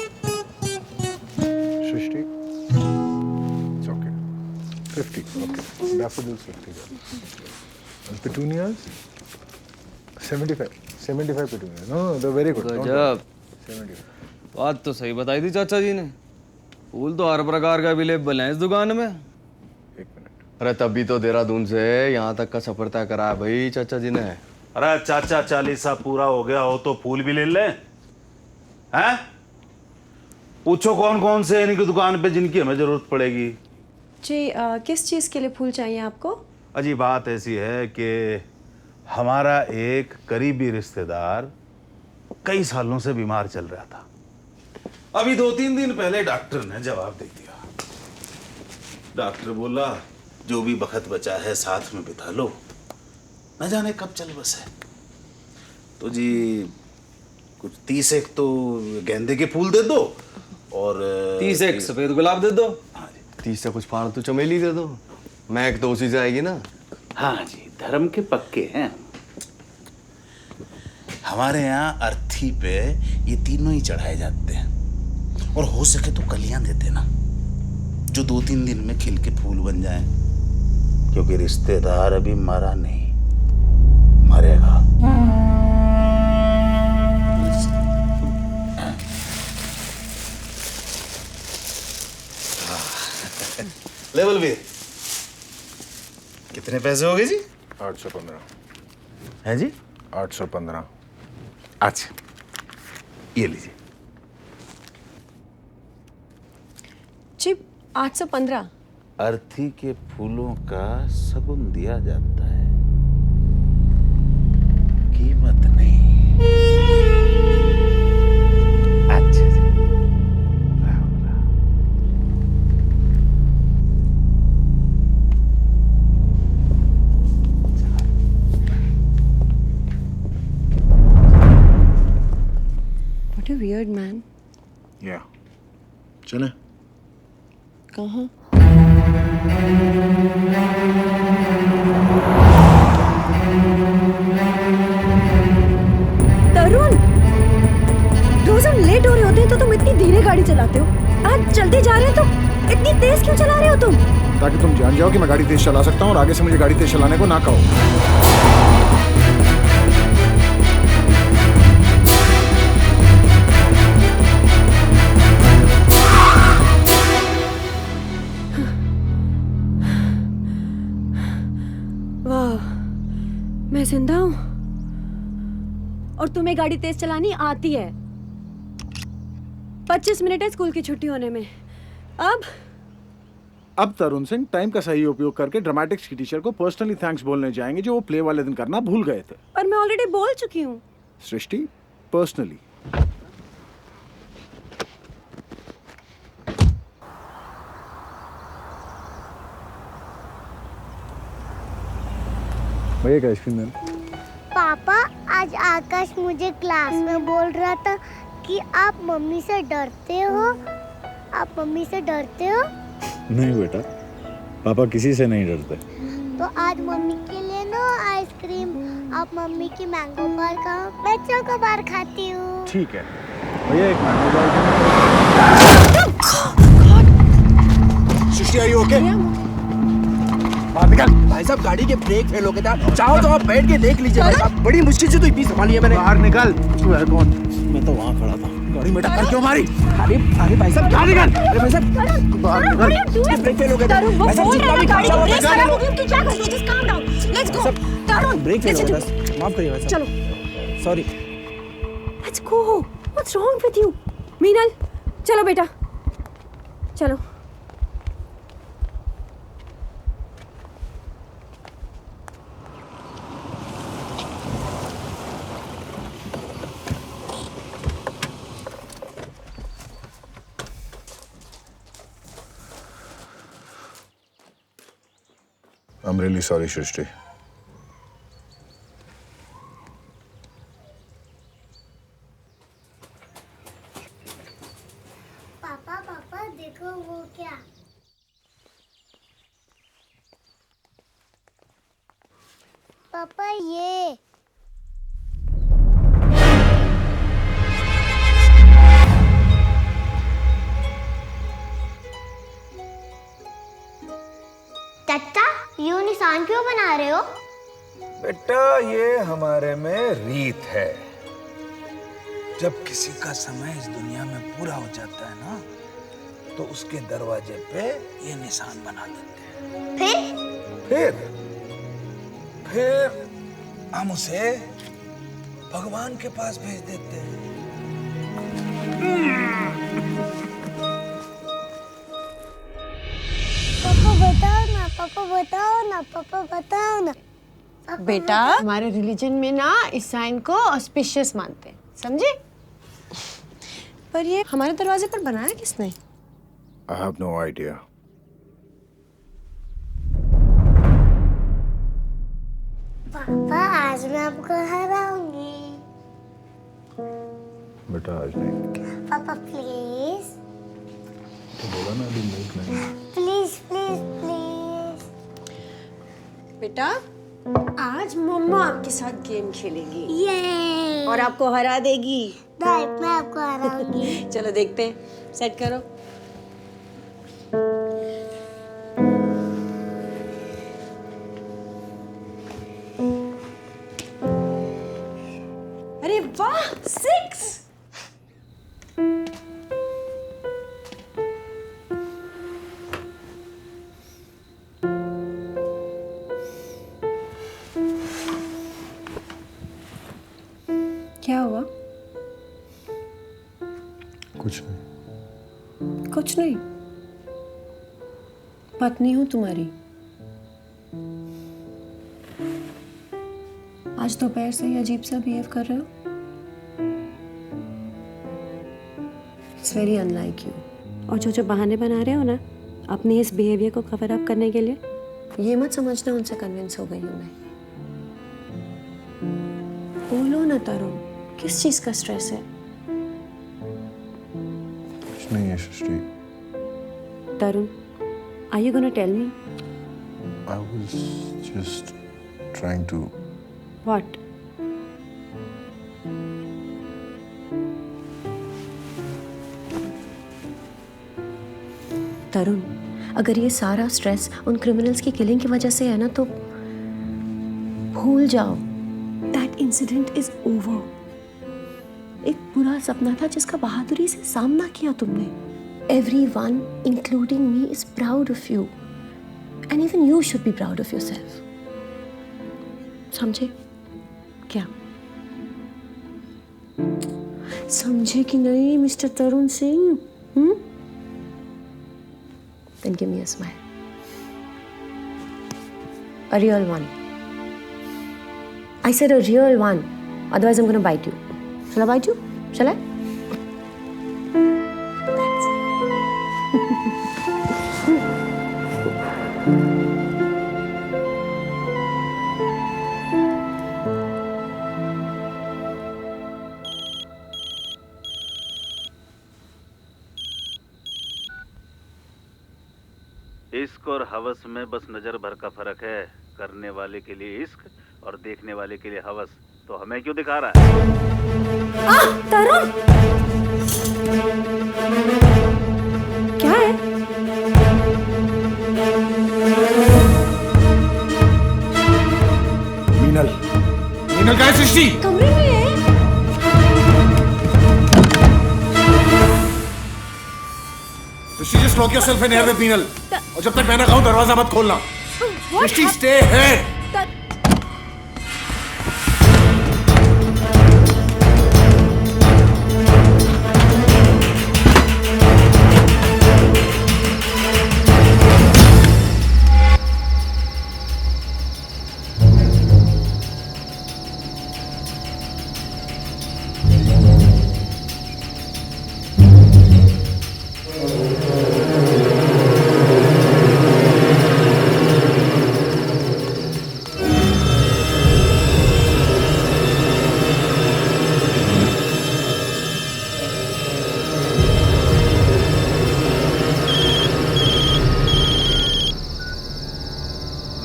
सृष्टि, it's okay. 50, okay. Daffodils 50. Petunias 75 petunias. No, they're very good. गजब। 75. बात तो सही बताई थी चाचा जी ने, फूल तो हर प्रकार का अवेलेबल है इस दुकान में। अरे तभी तो देहरादून से यहाँ तक का सफर तय करा है भाई चाचा जी ने। अरे चाचा 40 पूरा हो गया हो तो फूल भी ले ले हैं? पूछो कौन कौन से इनकी दुकान पे जिनकी हमें जरूरत पड़ेगी। जी किस चीज़ के लिए फूल चाहिए आपको? अजी बात ऐसी है कि हमारा एक करीबी रिश्तेदार कई सालों से बीमार चल रहा था। अभी 2-3 दिन पहले डॉक्टर ने जवाब दे दिया। डॉक्टर बोला जो भी वक्त बचा है साथ में बिता लो, न जाने कब चल बसे। तो जी कुछ 30 एक तो गेंदे के फूल दे दो और 30 एक सफेद गुलाब दे दो। 30 से कुछ फालतू चमेली दे दो, महक तो उसी से आएगी ना। हाँ जी, धर्म के पक्के हैं। हमारे यहाँ अर्थी पे ये तीनों ही चढ़ाए जाते हैं, और हो सके तो कलियां दे देना जो 2-3 दिन में खिल के फूल बन जाए, क्योंकि रिश्तेदार अभी मरा नहीं, मरेगा। लेवल भी कितने पैसे हो गए जी? 815 है जी? 815। अच्छा ये लीजिए जी। 815 अर्थी के फूलों का सगुन दिया जाता है, कीमत नहीं। अच्छा जी, Ram Ram. What a weird man. या चले कहाँ? तरुण, रोज हम लेट हो रहे होते हैं तो तुम इतनी धीरे गाड़ी चलाते हो। आज जल्दी जा रहे हो तो इतनी तेज क्यों चला रहे हो तुम? ताकि तुम जान जाओ कि मैं गाड़ी तेज चला सकता हूँ और आगे से मुझे गाड़ी तेज चलाने को ना कहो। वाह, मैं जिंदा हूँ और तुम्हें गाड़ी तेज चलानी आती है। 25 मिनट है स्कूल की छुट्टी होने में। अब तरुण सिंह टाइम का सही उपयोग करके ड्रामेटिक्स की टीचर को पर्सनली थैंक्स बोलने जाएंगे जो वो प्ले वाले दिन करना भूल गए थे। पर मैं ऑलरेडी बोल चुकी हूँ। सृष्टि, पर्सनली। भैया का आइसक्रीम मैम। पापा, आज आकाश मुझे क्लास में बोल रहा था कि आप मम्मी से डरते हो। आप मम्मी से डरते हो? नहीं बेटा, पापा किसी से नहीं डरते। तो आज मम्मी के लिए ना आइसक्रीम। आप मम्मी की मैंगो बार खाओ, मैं चोको बार खाती हूँ। ठीक है भैया, एक मैंगो बार। सृष्टि, ओके? भाई साहब, गाड़ी के ब्रेक फेल हो गए था। चाहो तो आप बैठ के देख लीजिए भाई साहब। बड़ी मुश्किल से तो इतनी संभाली है मैंने। बाहर निकल। तू है कौन? मैं तो वहाँ खड़ा था। गाड़ी में टक्कर क्यों मारी? अरे भाई साहब, बाहर निकल। अरे भाई साहब, बाहर निकल। ब्रेक फेल हो गए थे। भाई साहब, जितना भी खर्चा हुआ बचा लो। ब्रेक फेल हो गया था। माफ करिए भाई साहब। चलो, sorry. Let's go. What's wrong with you? Meenal, चलो बेटा, चलो। I'm really sorry, Shrishti. पापा, पापा देखो वो क्या। पापा ये। चाचा, यूं निशान क्यों बना रहे हो? बेटा, ये हमारे में रीत है। जब किसी का समय इस दुनिया में पूरा हो जाता है ना, तो उसके दरवाजे पे ये निशान बना देते हैं। फिर हम उसे भगवान के पास भेज देते हैं। पापा बताओ ना, पापा बताओ ना, पापा बताओ ना। बेटा, हमारे रिलीजन में ना इस साइन को ऑस्पिशियस मानते हैं, समझे? पर ये हमारे दरवाजे पर बनाया किसने? I have no idea. पापा, आज मैं आपको हराऊंगी। बेटा आज नहीं। पापा प्लीज। तो बोला ना अभी मूड नहीं। Please please please. बेटा, आज मम्मा आपके साथ गेम खेलेगी। ये और आपको हरा देगी। नहीं, मैं आपको हराऊंगी। चलो देखते हैं, सेट करो। अरे वाह, 6! क्या हुआ? कुछ नहीं। कुछ नहीं। पत्नी हूँ तुम्हारी। आज दोपहर से ही अजीब सा बिहेव कर रहे हो। It's very unlike you. और जो बहाने बना रहे हो ना अपने इस बिहेवियर को कवर अप करने के लिए, ये मत समझना उनसे कन्विंस हो गई हूँ मैं। बोलो ना तरुण, किस चीज का स्ट्रेस है? कुछ नहीं है सृष्टि। तरुण, are you gonna tell me? I was just trying to. What? तरुण, अगर ये सारा स्ट्रेस उन क्रिमिनल्स की किलिंग की वजह से है ना, तो भूल जाओ। That incident is over. एक बुरा सपना था जिसका बहादुरी से सामना किया तुमने। Everyone, including me, is proud of you, and even you should be proud of yourself. समझे क्या? समझे कि नहीं mister Tarun Singh? Then give me a smile. A real one. I said a real one. Otherwise I'm going to bite you. Shall I bite you? Shall I? इश्क और हवस में बस नजर भर का फर्क है। करने वाले के लिए इश्क और देखने वाले के लिए हवस। तो हमें क्यों दिखा रहा है? तरुण! क्या है? मीनल, मीनल कहाँ है सृष्टि? कमरे में है। सृष्टि, just lock yourself in here with Meenal. और जब तक मैं ना कहूँ दरवाजा मत खोलना। सृष्टि, stay here।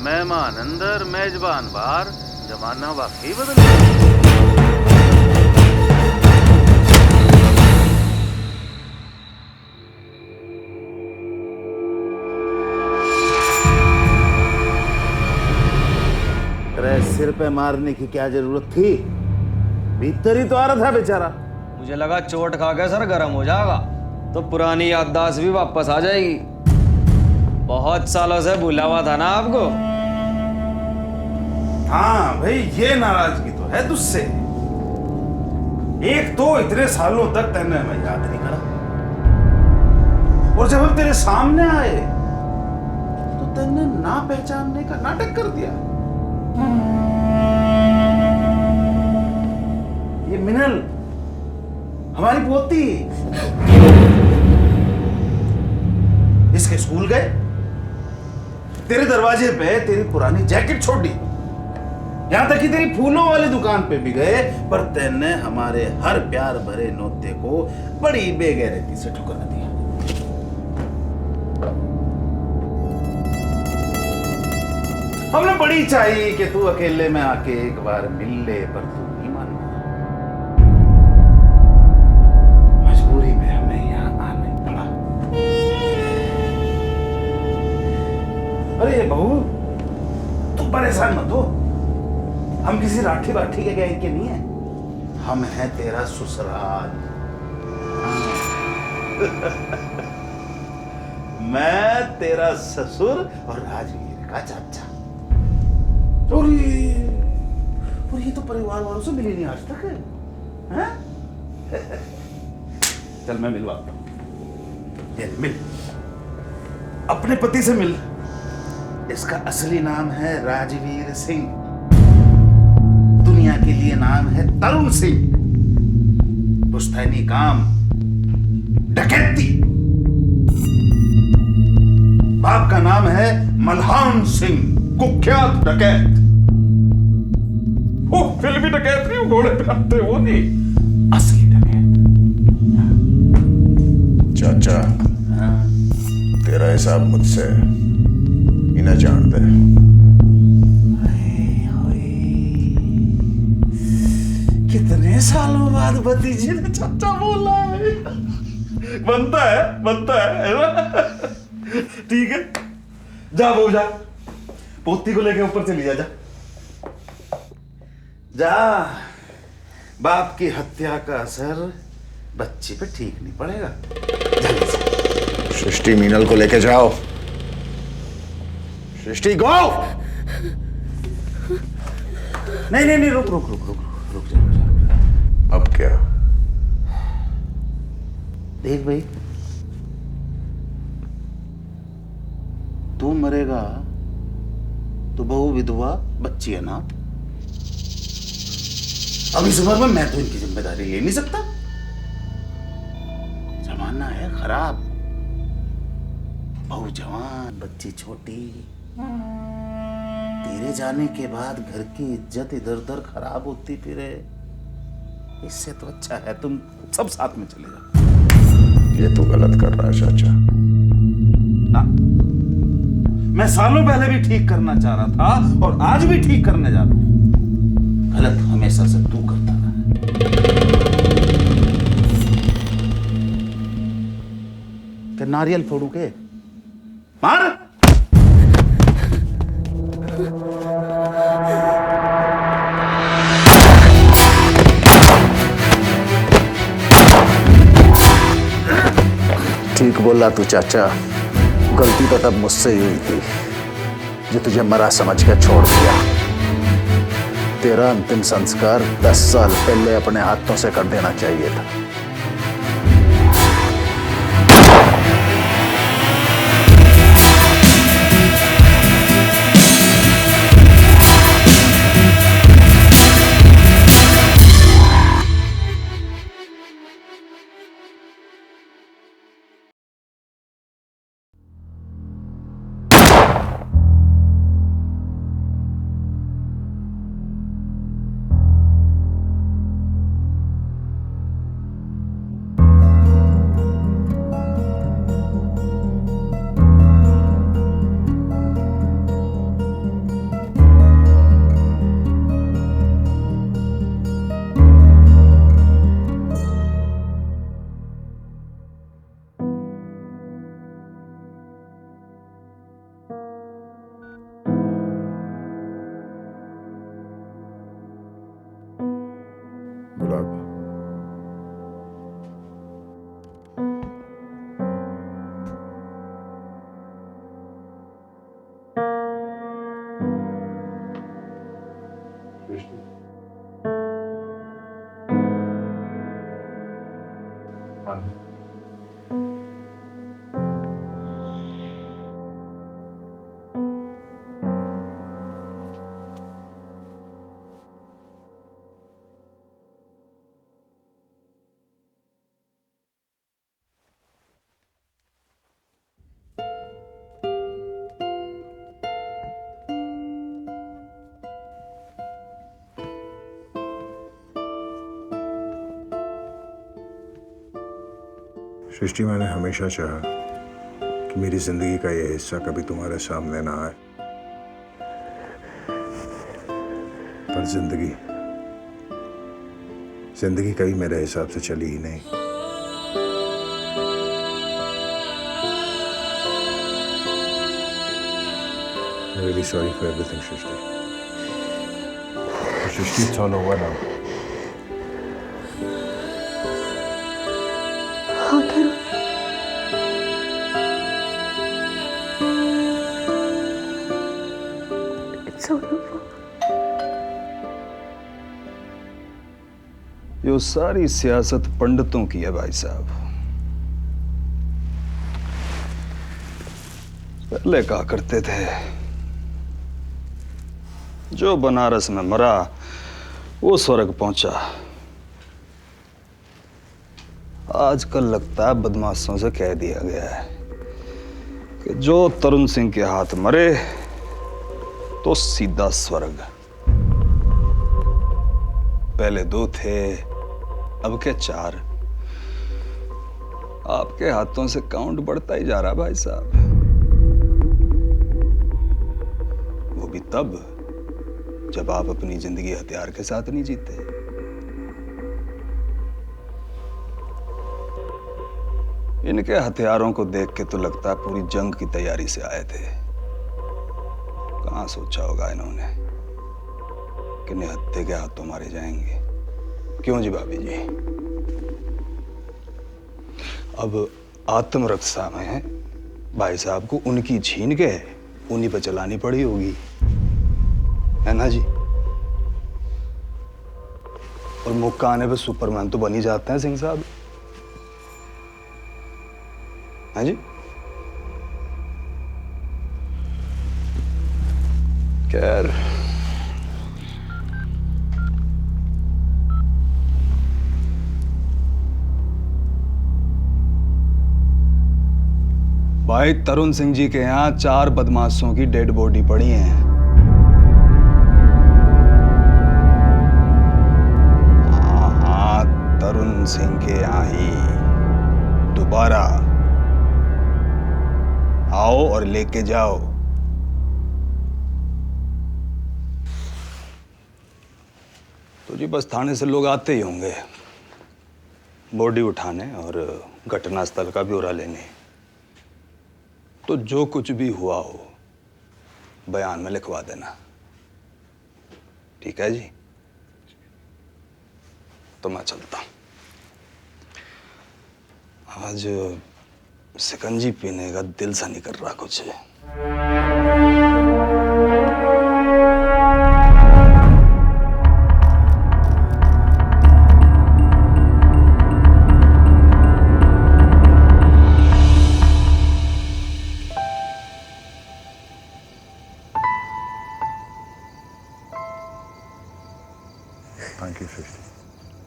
मेहमान अंदर, मेजबान बाहर। जमाना वाकई बदल गया। सिर पे मारने की क्या जरूरत थी? भीतर ही तो आ रहा था बेचारा। मुझे लगा चोट खा के सर गर्म हो जाएगा तो पुरानी याददाश्त भी वापस आ जाएगी। बहुत सालों से भूला हुआ था ना आपको। हाँ भाई, ये नाराजगी तो है तुझसे। एक तो इतने सालों तक तैने हमें याद नहीं करा, और जब हम तेरे सामने आए तो तैने ना पहचानने का नाटक कर दिया। ये मिनल हमारी पोती, इसके स्कूल गए, तेरे दरवाजे पे तेरी पुरानी जैकेट छोड़ दी, यहां तक कि तेरी फूलों वाली दुकान पे भी गए, पर तैने हमारे हर प्यार भरे नोते को बड़ी बेगैरती से ठुकरा दिया। हमने बड़ी चाहिए कि तू अकेले में आके एक बार मिल ले, पर तू नहीं माना। मजबूरी में हमें यहाँ आना पड़ा। अरे बहू, तू परेशान मत हो। हम किसी राठी बाठी के गैंग के नहीं है, हम हैं तेरा ससुराल। मैं तेरा ससुर और राजवीर का चाचा। और ये तो परिवार वालों से मिली नहीं आज तक है? चल मैं मिलवाता हूं। ये मिल, अपने पति से मिल। इसका असली नाम है राजवीर सिंह, दुनिया के लिए नाम है तरुण सिंह। पुश्तैनी काम डकैती। बाप का नाम है मल्हान सिंह, कुख्यात डकैत। वो फिल्मी डकैत नहीं, वो घोड़े पे आते वो नहीं, असली डकैत। चाचा, तेरा हिसाब मुझसे ही न जान दे। कितने सालों बाद भतीजे ने चाचा बोला है। बनता है ना? ठीक है, जा बहू जा, पोती को लेके ऊपर चली जा। जा, बाप की हत्या का असर बच्ची पे ठीक नहीं पड़ेगा। सृष्टि, मीनल को लेके जाओ। सृष्टि गो। नहीं, रुक जा। अब क्या? देख भाई, तू मरेगा तो बहू विधवा, बच्ची अनाथ। अब इस उम्र में मैं तो इनकी जिम्मेदारी ले नहीं सकता। जमाना है खराब, बहू जवान, बच्ची छोटी। तेरे जाने के बाद घर की इज्जत इधर उधर खराब होती फिरे। इससे तो अच्छा है तुम सब साथ में चले जाओ। ये तू गलत कर रहा है चाचा। ना, मैं सालों पहले भी ठीक करना चाह रहा था और आज भी ठीक करने जा रहा हूं। गलत हमेशा से तू करता रहा है। कि नारियल फोड़ू के मार। ठीक बोला तू चाचा। गलती तो तब मुझसे ही हुई थी जो तुझे मरा समझ कर छोड़ दिया। तेरा अंतिम संस्कार 10 साल पहले अपने हाथों से कर देना चाहिए था। गुलाब, सृष्टि, मैंने हमेशा चाहा कि मेरी जिंदगी का ये हिस्सा कभी तुम्हारे सामने ना आए, पर जिंदगी कभी मेरे हिसाब से चली ही नहीं। I'm really sorry for everything, Shrishti. Shrishti, it's all over now. हाँ तरुण, it's all over. यो सारी सियासत पंडितों की है भाई साहब। पहले कहा करते थे जो बनारस में मरा वो स्वर्ग पहुंचा। आजकल लगता है बदमाशों से कह दिया गया है कि जो तरुण सिंह के हाथ मरे तो सीधा स्वर्ग। पहले 2 थे, अब के 4। आपके हाथों से काउंट बढ़ता ही जा रहा भाई साहब। वो भी तब जब आप अपनी जिंदगी हथियार के साथ नहीं जीते। इनके हथियारों को देख के तो लगता है पूरी जंग की तैयारी से आए थे। कहाँ सोचा होगा इन्होंने कि निहत्थे के हाथों मारे जाएंगे। क्यों जी भाभी जी? अब आत्मरक्षा में भाई साहब को उनकी छीन के उन्हीं पे चलानी पड़ी होगी, है ना जी? और मुक्का आने पे सुपरमैन तो बन ही जाते हैं सिंह साहब, है जी? खैर, भाई तरुण सिंह जी के यहाँ 4 बदमाशों की डेड बॉडी पड़ी है। हाँ, तरुण सिंह के यहाँ ही दोबारा आओ और लेके जाओ। तो जी बस थाने से लोग आते ही होंगे बॉडी उठाने और घटनास्थल का ब्यौरा लेने। तो जो कुछ भी हुआ हो बयान में लिखवा देना, ठीक है जी? तो मैं चलता हूं। आज शिकंजी पीने का दिल सा नहीं कर रहा कुछ।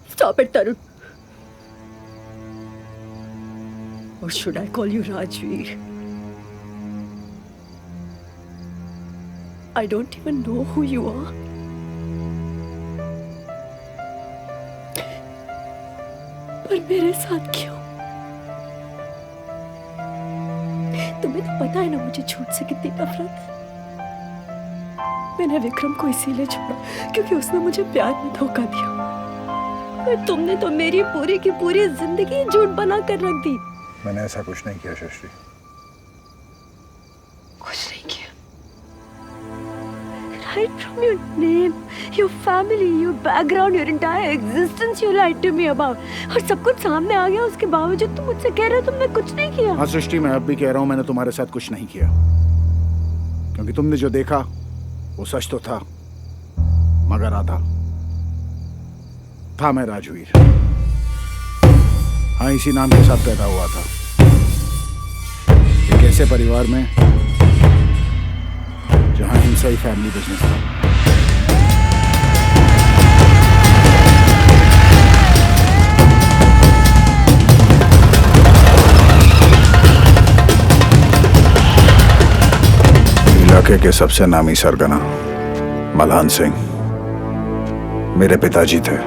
Stop it, Tarun. Or should I call you Rajveer? I don't even know who you are. पर मेरे साथ क्यों? तुम्हें तो पता है ना मुझे झूठ से कितनी नफरत है। मैंने विक्रम को इसीलिए छोड़ा क्योंकि उसने मुझे प्यार में धोखा दिया। और तुमने तो मेरी पूरी की पूरी जिंदगी झूठ बना कर रख दी। मैंने ऐसा कुछ नहीं किया शश्री। कुछ नहीं किया। Right from your name, your family, your background, your entire existence you lied to me about. और सब कुछ सामने आ गया, उसके बावजूद तुम मुझसे कह रहे हो तुमने कुछ नहीं किया। हाँ सृष्टि, मैं अब भी कह रहा हूँ मैंने तुम्हारे साथ कुछ नहीं किया, क्योंकि तुमने जो देखा वो सच तो था मगर आधा था। मैं राजवीर, हाँ इसी नाम के साथ पैदा हुआ था, एक ऐसे परिवार में जहां हिंसा ही फैमिली बिजनेस था। इलाके के सबसे नामी सरगना मलहान सिंह मेरे पिताजी थे।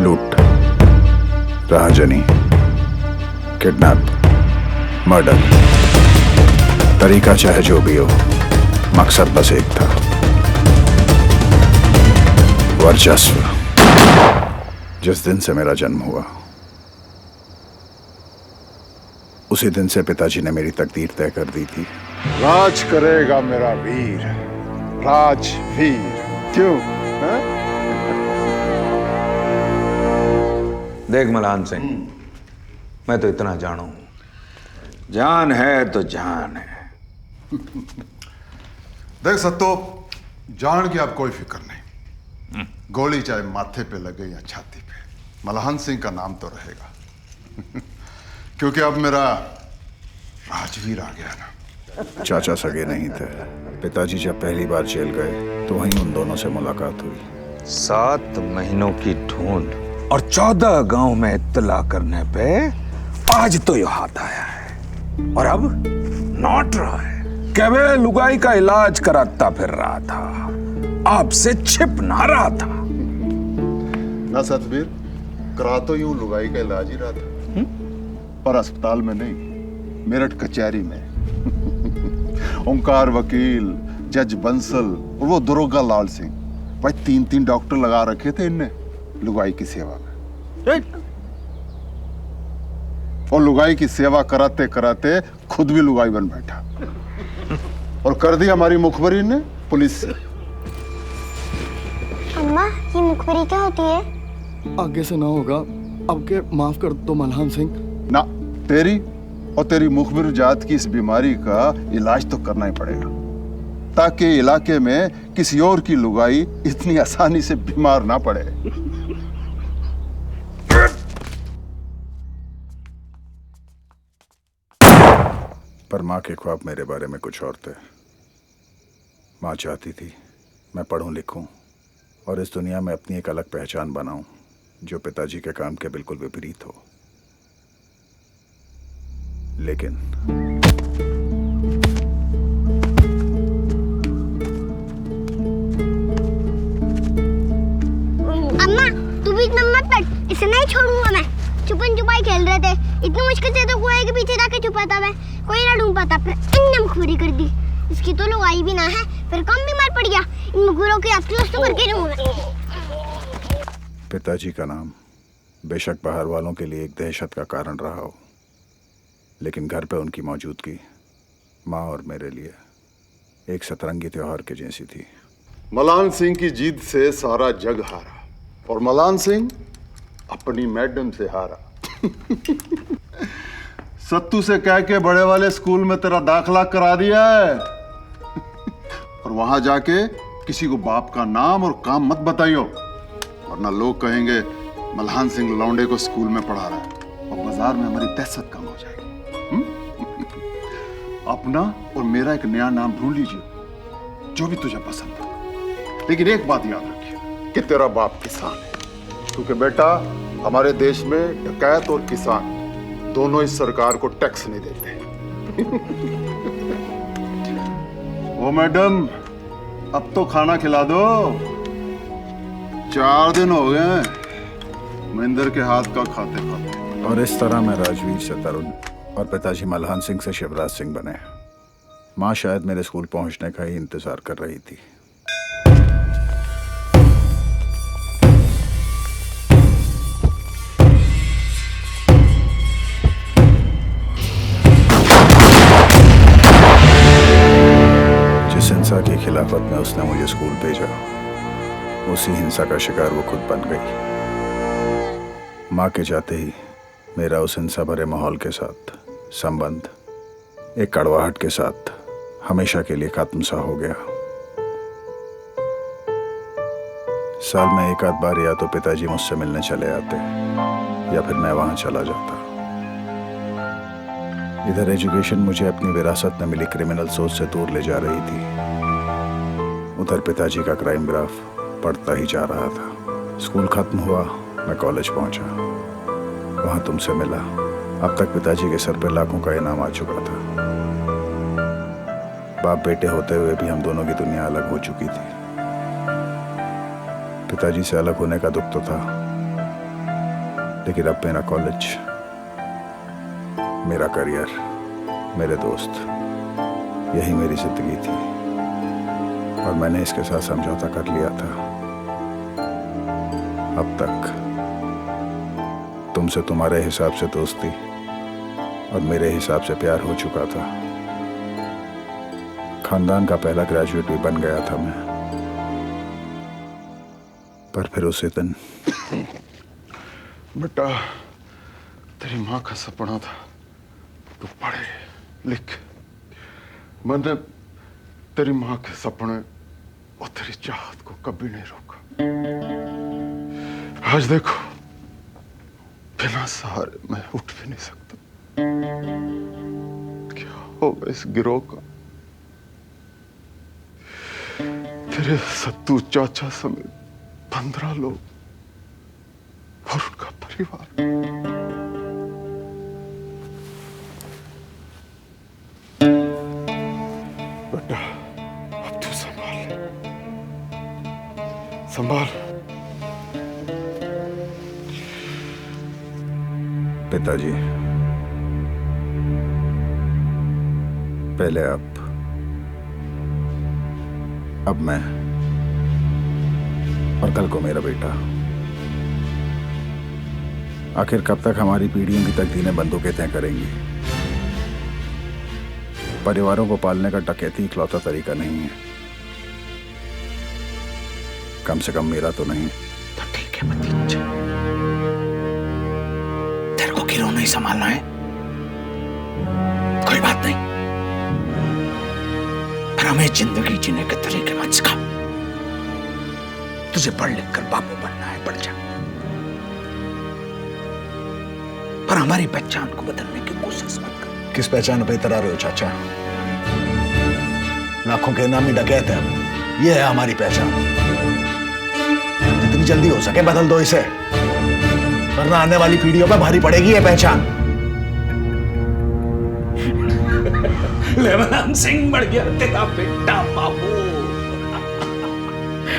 लूट, राहजनी, किडनैप, मर्डर, तरीका चाहे जो भी हो, मकसद बस एक था, वर्चस्व। जिस दिन से मेरा जन्म हुआ उसी दिन से पिताजी ने मेरी तकदीर तय कर दी थी। राज करेगा मेरा वीर, राजवीर। क्यों? देख मलहान सिंह, मैं तो इतना जानू, जान है तो जान है। देख सत्तो, जान की अब कोई फिक्र नहीं। गोली चाहे माथे पे लगे या छाती पे, मलहान सिंह का नाम तो रहेगा। क्योंकि अब मेरा राजवीर आ गया ना। चाचा सगे नहीं थे। पिताजी जब पहली बार जेल गए तो वहीं उन दोनों से मुलाकात हुई। 7 महीनों की ढूंढ और 14 गांव में इत्तला करने पे आज तो यह हाथ आया है, और अब नौट रहा है। केवल लुगाई का इलाज कराता फिर रहा था, आपसे छिप ना रहा था ना सतबीर। करा तो यूं लुगाई का इलाज ही रहा था, पर अस्पताल में नहीं, मेरठ कचहरी में। ओंकार वकील, जज बंसल और वो दरोगा लाल सिंह, भाई 3-3 डॉक्टर लगा रखे थे इनने लुगाई की सेवा में। और लुगाई की सेवा कराते कराते खुद भी लुगाई बन बैठा और कर दी हमारी मुखबरी ने पुलिस से। अम्मा, ये मुखबरी क्या होती है? आगे से ना होगा, अब के माफ कर दो मल्हान सिंह। ना, तेरी और तेरी मुखबिर जात की इस बीमारी का इलाज तो करना ही पड़ेगा ताकि इलाके में किसी और की लुगाई इतनी आसानी से बीमार ना पड़े। पर माँ के ख्वाब मेरे बारे में कुछ और थे। माँ चाहती थी मैं पढ़ूं लिखूं और इस दुनिया में अपनी एक अलग पहचान बनाऊं जो पिताजी के काम के बिल्कुल विपरीत हो। लेकिन अम्मा, तू भी इतना मत पढ़, इसे नहीं छोड़ूंगा मैं। छुपन छुपाई खेल रहे थे, इतनी मुश्किल से तो कुएं के पीछे जाके छुपा था मैं, कोई ना ढूंढ पाता, फिर इनने मुखबरी कर दी। इसकी तो लुगाई भी ना है, फिर कम बीमार पड़ गया। इन मुखबरों की अफसोस तो करके रहूंगा। पिताजी का नाम बेशक बाहर वालों के लिए एक दहशत का कारण रहा हो, लेकिन घर पे उनकी मौजूदगी माँ और मेरे लिए एक सतरंगी त्योहार के जैसी थी। मलान सिंह की जीत से सारा जग हारा और मलान सिंह अपनी मैडम से हारा। सत्तू से कह के बड़े वाले स्कूल में तेरा दाखला करा दिया है और वहां जाके किसी को बाप का नाम और काम मत बताइयो, वरना लोग कहेंगे मल्हान सिंह लौंडे को स्कूल में पढ़ा रहा है और बाजार में हमारी दहशत कम हो जाएगी। अपना और मेरा एक नया नाम ढूंढ लीजिए जो भी तुझे पसंद है, लेकिन एक बात याद रखिए कि तेरा बाप किसान है, क्योंकि बेटा हमारे देश में डकैत और किसान दोनों इस सरकार को टैक्स नहीं देते। ओ मैडम, अब तो खाना खिला दो, 4 दिन हो गए महेंद्र के हाथ का खाते खाते। और इस तरह मैं राजवीर से तरुण और पिताजी मल्हान सिंह से शिवराज सिंह बने। माँ शायद मेरे स्कूल पहुंचने का ही इंतजार कर रही थी। जिस हिंसा की खिलाफत में उसने मुझे स्कूल भेजा, उसी हिंसा का शिकार वो खुद बन गई। माँ के जाते ही मेरा उस हिंसा भरे माहौल के साथ संबंध एक कड़वाहट के साथ हमेशा के लिए खत्म सा हो गया। साल में एक आध बार या तो पिताजी मुझसे मिलने चले आते या फिर मैं वहां चला जाता। इधर एजुकेशन मुझे अपनी विरासत में मिली क्रिमिनल सोच से दूर ले जा रही थी, उधर पिताजी का क्राइम ग्राफ बढ़ता ही जा रहा था। स्कूल खत्म हुआ, मैं कॉलेज पहुंचा, वहां तुमसे मिला। अब तक पिताजी के सर पे लाखों का इनाम आ चुका था। बाप बेटे होते हुए भी हम दोनों की दुनिया अलग हो चुकी थी। पिताजी से अलग होने का दुख तो था, लेकिन अब मेरा कॉलेज, मेरा करियर, मेरे दोस्त, यही मेरी जिंदगी थी और मैंने इसके साथ समझौता कर लिया था। अब तक तुमसे तुम्हारे हिसाब से दोस्ती और मेरे हिसाब से प्यार हो चुका था। खानदान का पहला ग्रेजुएट भी बन गया था मैं, पर फिर उसी दिन बेटा, तेरी माँ का सपना था तू पढ़े लिख। मैंने तेरी माँ के सपने और तेरी चाहत को कभी नहीं रोका। आज देखो, बिना सहारे मैं उठ भी नहीं सकता। क्या होगा इस गिरोह का? तेरे सत्तू चाचा समेत 15 लोग और उनका परिवार। बेटा, अब तू संभाल, संभाल। पिताजी, पहले आप, अब मैं, और कल को मेरा बेटा। आखिर कब तक हमारी पीढ़ियों की तकदीरें बंदूकें तय करेंगी? परिवारों को पालने का डकैती इकलौता तरीका नहीं है, कम से कम मेरा तो नहीं। तो ठीक है भतीजा, तेरे को गिरोह नहीं संभालना है, कोई बात नहीं। पर हमें जिंदगी जीने के तरीके मत सिखा। तुझे पढ़ लिख कर बाबू बनना है, पढ़ जा, पर हमारी पहचान को बदलने की कोशिश मत कर। किस पहचान पे इतरा रहे हो चाचा? लाखों के नामी डकैत है, ये है हमारी पहचान। जितनी जल्दी हो सके बदल दो इसे, वरना आने वाली पीढ़ियों पर भारी पड़ेगी ये पहचान। लेवलान सिंह बढ़ गया तेरा बेटा बाबू,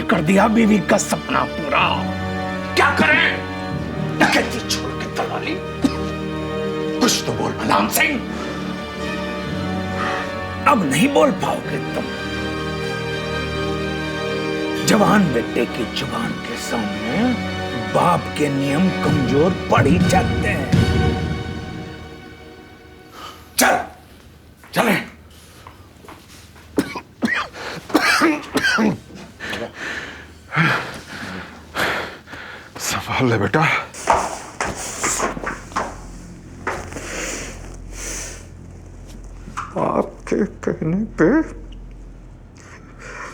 कर दिया बीवी का सपना पूरा। क्या करें? डकैती छोड़ के दलाली। कुछ तो बोल मलहान सिंह, अब नहीं बोल पाओगे तुम। जवान बेटे की जुबान के सामने बाप के नियम कमजोर पड़ ही जाते हैं। चल चले। संभाल ले बेटा। आपके कहने पे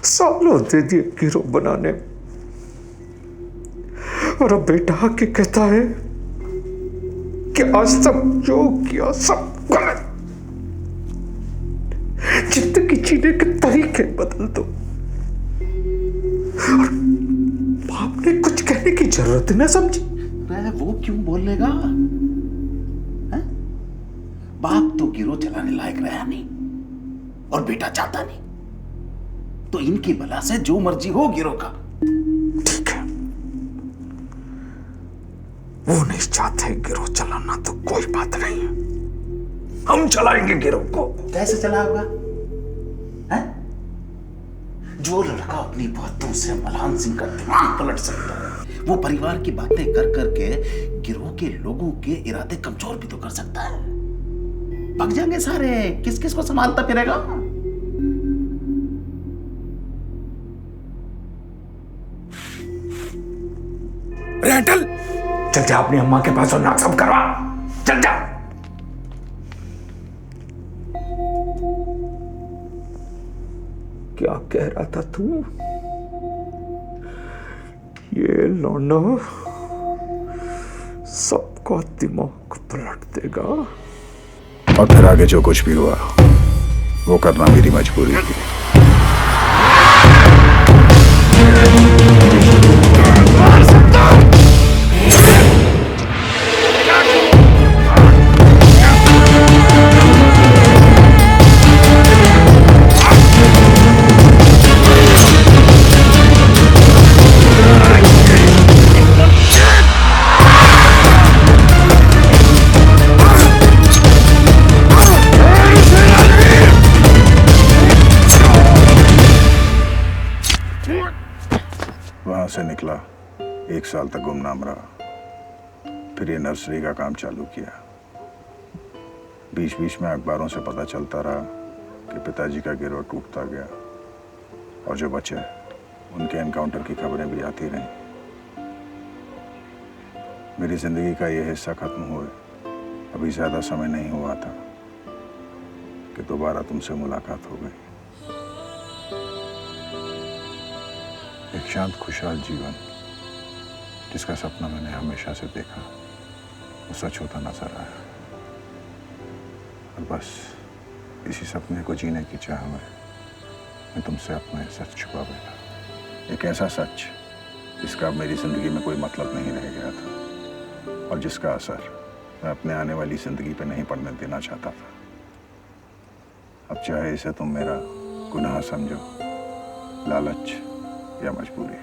सालों दे दिए गिरोह बनाने, और अब बेटा आके कहता है कि आज तक जो किया सब गलत, जिंदगी जीने के तरीके बदल दो। और बाप ने कुछ कहने की जरूरत न समझी। वो क्यों बोलेगा? बाप तो गिरोह चलाने लायक रहा नहीं और बेटा चाहता नहीं, तो इनकी बला से जो मर्जी हो गिरोह का। ठीक है, वो नहीं चाहते गिरोह चलाना तो कोई बात नहीं है, हम चलाएंगे गिरोह को। कैसे चलाएगा? जो लड़का अपनी बातों से मलहान सिंह का दिमाग पलट सकता है, वो परिवार की बातें कर करके गिरोह के लोगों के इरादे कमजोर भी तो कर सकता है। पक जाएंगे सारे, किस किस को संभालता फिरेगा? रेटल, चल जा अपनी अम्मा के पास और नाक सब करवा। चल जा। क्या कह रहा था तू? ये लौंडा सबका दिमाग पलट देगा। और फिर आगे जो कुछ भी हुआ वो करना मेरी मजबूरी थी। वहां से निकला, 1 साल तक गुमनाम रहा, फिर ये नर्सरी का काम चालू किया। बीच बीच में अखबारों से पता चलता रहा कि पिताजी का गिरोह टूटता गया, और जो बचे उनके एनकाउंटर की खबरें भी आती रहीं। मेरी जिंदगी का ये हिस्सा खत्म हुए अभी ज्यादा समय नहीं हुआ था कि दोबारा तुमसे मुलाकात हो गई। एक शांत खुशहाल जीवन जिसका सपना मैंने हमेशा से देखा, वो सच होता नजर आया। और बस इसी सपने को जीने की चाह में मैं तुमसे अपना सच छुपा बैठा। एक ऐसा सच जिसका अब मेरी जिंदगी में कोई मतलब नहीं रह गया था, और जिसका असर मैं अपने आने वाली जिंदगी पे नहीं पड़ने देना चाहता था। अब चाहे इसे तुम मेरा गुनाह समझो, लालच या मजबूरी।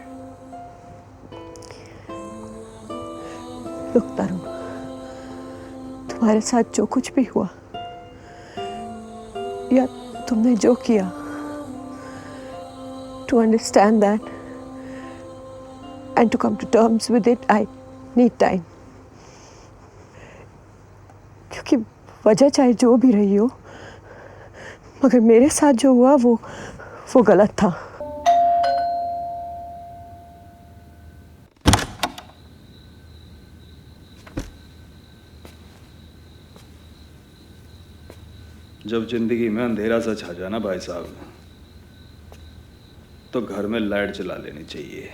रुक तरुण, तुम्हारे साथ जो कुछ भी हुआ या तुमने जो किया, to understand that and to come to terms with it, I need time. कि वजह चाहे जो भी रही हो, मगर मेरे साथ जो हुआ वो गलत था। जब जिंदगी में अंधेरा सा छा जाए ना भाई साहब, तो घर में लाइट जला लेनी चाहिए।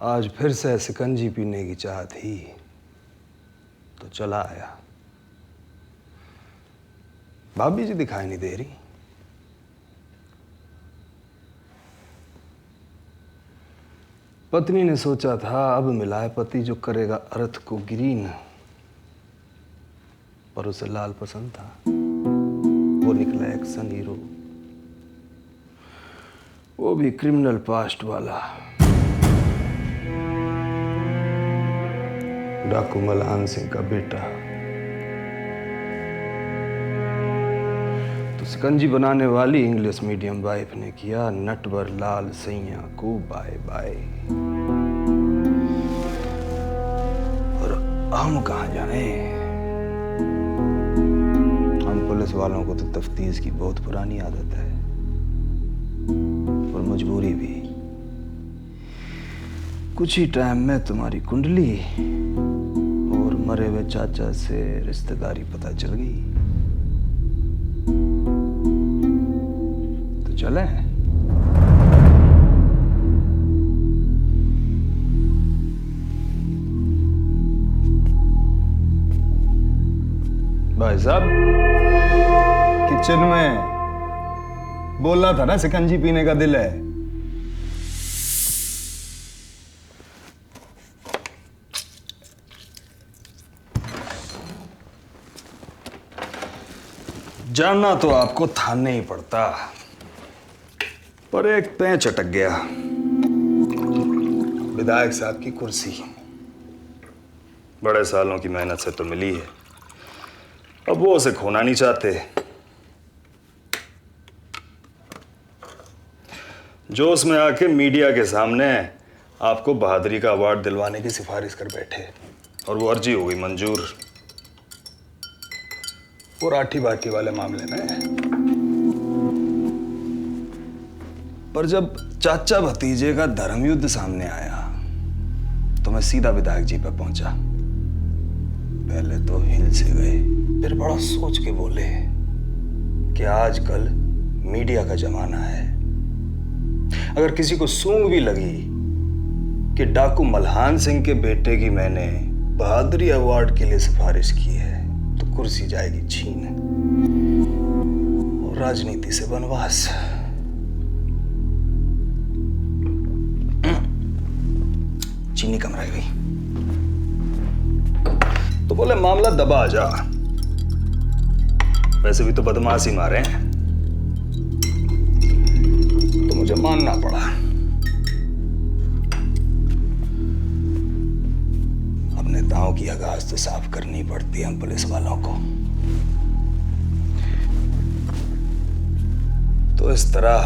आज फिर से शिकंजी पीने की चाह थी तो चला आया। भाभी जी दिखाई नहीं दे रही। पत्नी ने सोचा था अब मिला है पति जो करेगा अर्थ को ग्रीन, पर उसे लाल पसंद था। वो निकला एक्शन हीरो, वो भी क्रिमिनल पास्ट वाला। डाकू मलहान सिंह का बेटा। तो शिकंजी बनाने वाली इंग्लिश मीडियम वाइफ ने किया नटवर लाल सैया को बाय बाय। और हम कहाँ जाने, हम पुलिस वालों को तो तफ्तीश की बहुत पुरानी आदत है, और मजबूरी भी। कुछ ही टाइम में तुम्हारी कुंडली और मरे हुए चाचा से रिश्तेदारी पता चल गई। तो चले भाई साहब, किचन में बोला था ना शिकंजी पीने का दिल है। जानना तो आपको थाने ही पड़ता, पर एक पेंच अटक गया। विधायक साहब की कुर्सी बड़े सालों की मेहनत से तो मिली है, अब वो उसे खोना नहीं चाहते। जोश में आके मीडिया के सामने आपको बहादुरी का अवार्ड दिलवाने की सिफारिश कर बैठे, और वो अर्जी हो गई मंजूर। वो राठी बाठी वाले मामले में। पर जब चाचा भतीजे का धर्म युद्ध सामने आया तो मैं सीधा विधायक जी पर पहुंचा। पहले तो हिल से गए, फिर बड़ा सोच के बोले कि आजकल मीडिया का जमाना है। अगर किसी को सूंघ भी लगी कि डाकू मलहान सिंह के बेटे की मैंने बहादुरी अवार्ड के लिए सिफारिश की है, तो कुर्सी जाएगी छीन और राजनीति से वनवास। चीनी कम रह गई तो बोले मामला दबा जा। वैसे भी तो बदमाश ही मारे हैं, तो मुझे मानना पड़ा। नेताओं की आगाज तो साफ करनी पड़ती है हम पुलिस वालों को। तो इस तरह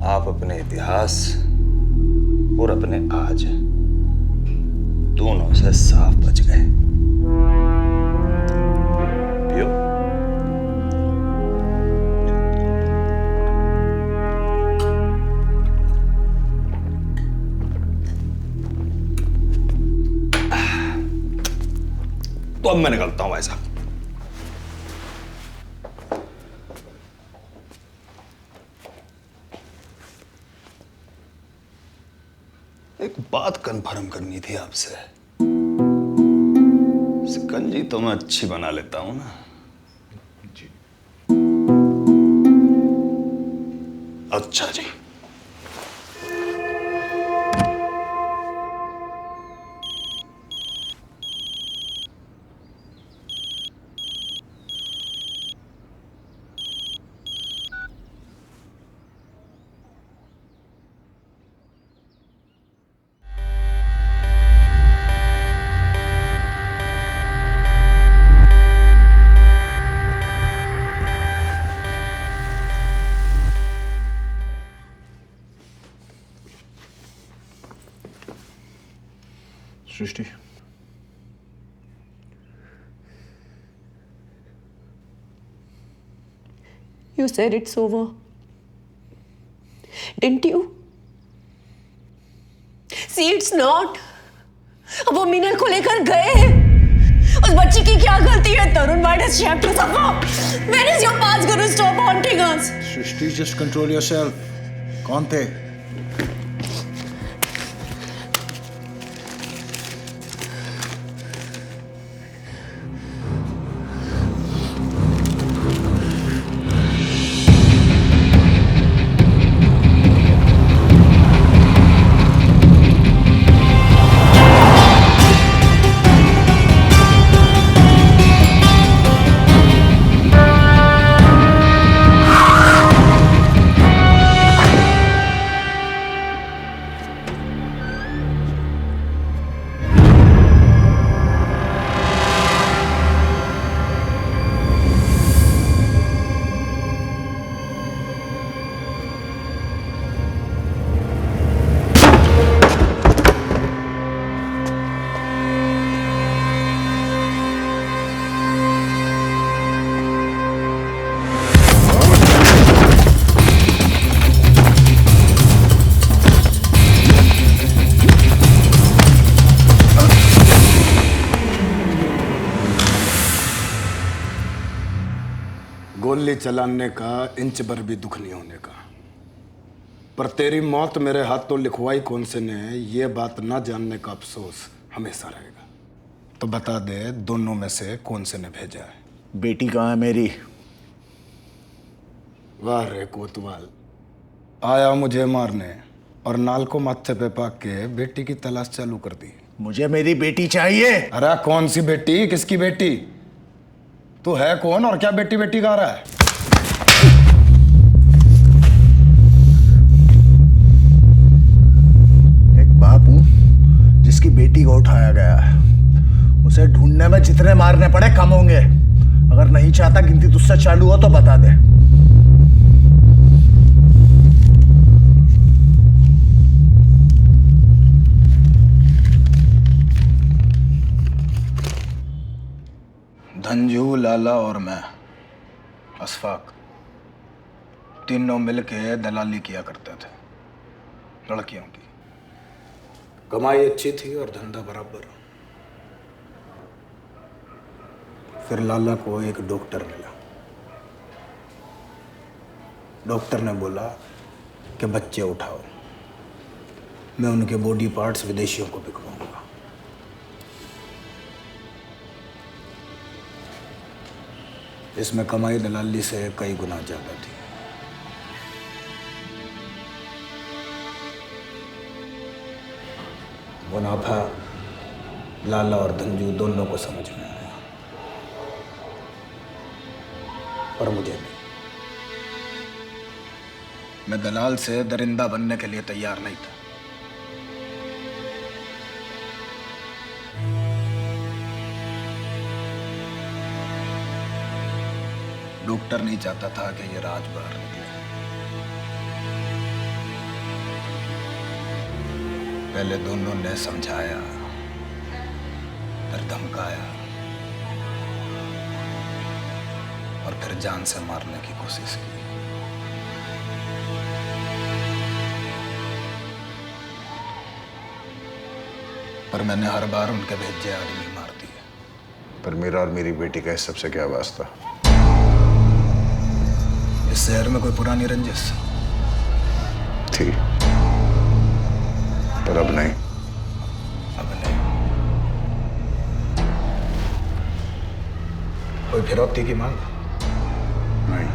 आप अपने इतिहास और अपने आज दोनों से साफ बच गए। पियो। तो अब मैं निकलता हूं भाई साहब। एक बात कंफर्म करनी थी आपसे। शिकंजी तो मैं अच्छी बना लेता हूं ना जी। अच्छा जी। सृष्टि, You said it's over, didn't you? See, it's not. अब वो मीनल को लेकर गए हैं। उस बच्ची की क्या गलती है? तरुण, why does she have to suffer? When is your past going to stop haunting us? Srishti, just control yourself. कौन थे? गोली चलाने का इंच भर भी दुख नहीं होने का, पर तेरी मौत मेरे हाथों लिखवाई कौन से ने, ये बात ना जानने का अफसोस हमेशा रहेगा। तो बता दे, दोनों में से कौन से ने भेजा है? बेटी कहाँ है मेरी? वाह रे कोतवाल, आया मुझे मारने और नाल को माथे पे पाक के बेटी की तलाश चालू कर दी। मुझे मेरी बेटी चाहिए। अरे कौन सी बेटी? किसकी बेटी? तू है कौन और क्या बेटी बेटी गा रहा है? एक बाप हूं जिसकी बेटी को उठाया गया है। उसे ढूंढने में जितने मारने पड़े कम होंगे। अगर नहीं चाहता गिनती तुझसे चालू हो तो बता दे। धंजू, लाला और मैं, अशफाक, तीनों मिलके दलाली किया करते थे लड़कियों की। कमाई अच्छी थी और धंधा बराबर। फिर लाला को एक डॉक्टर मिला। डॉक्टर ने बोला कि बच्चे उठाओ, मैं उनके बॉडी पार्ट्स विदेशियों को बिकवाऊंगा। इसमें कमाई दलाली से कई गुना ज्यादा थी। मुनाफा लाला और धंजू दोनों को समझ में आया, पर मुझे नहीं। मैं दलाल से दरिंदा बनने के लिए तैयार नहीं था। डॉक्टर नहीं चाहता था कि ये राज बाहर निकले। पहले दोनों ने समझाया, फिर धमकाया और फिर जान से मारने की कोशिश की। पर मैंने हर बार उनके भेजे आदमी मार दिए। पर मेरा और मेरी बेटी का इस सबसे क्या वास्ता? इस शहर में कोई पुरानी रंजिश थी, पर अब नहीं। अब नहीं। कोई फिरौती की मांग? नहीं।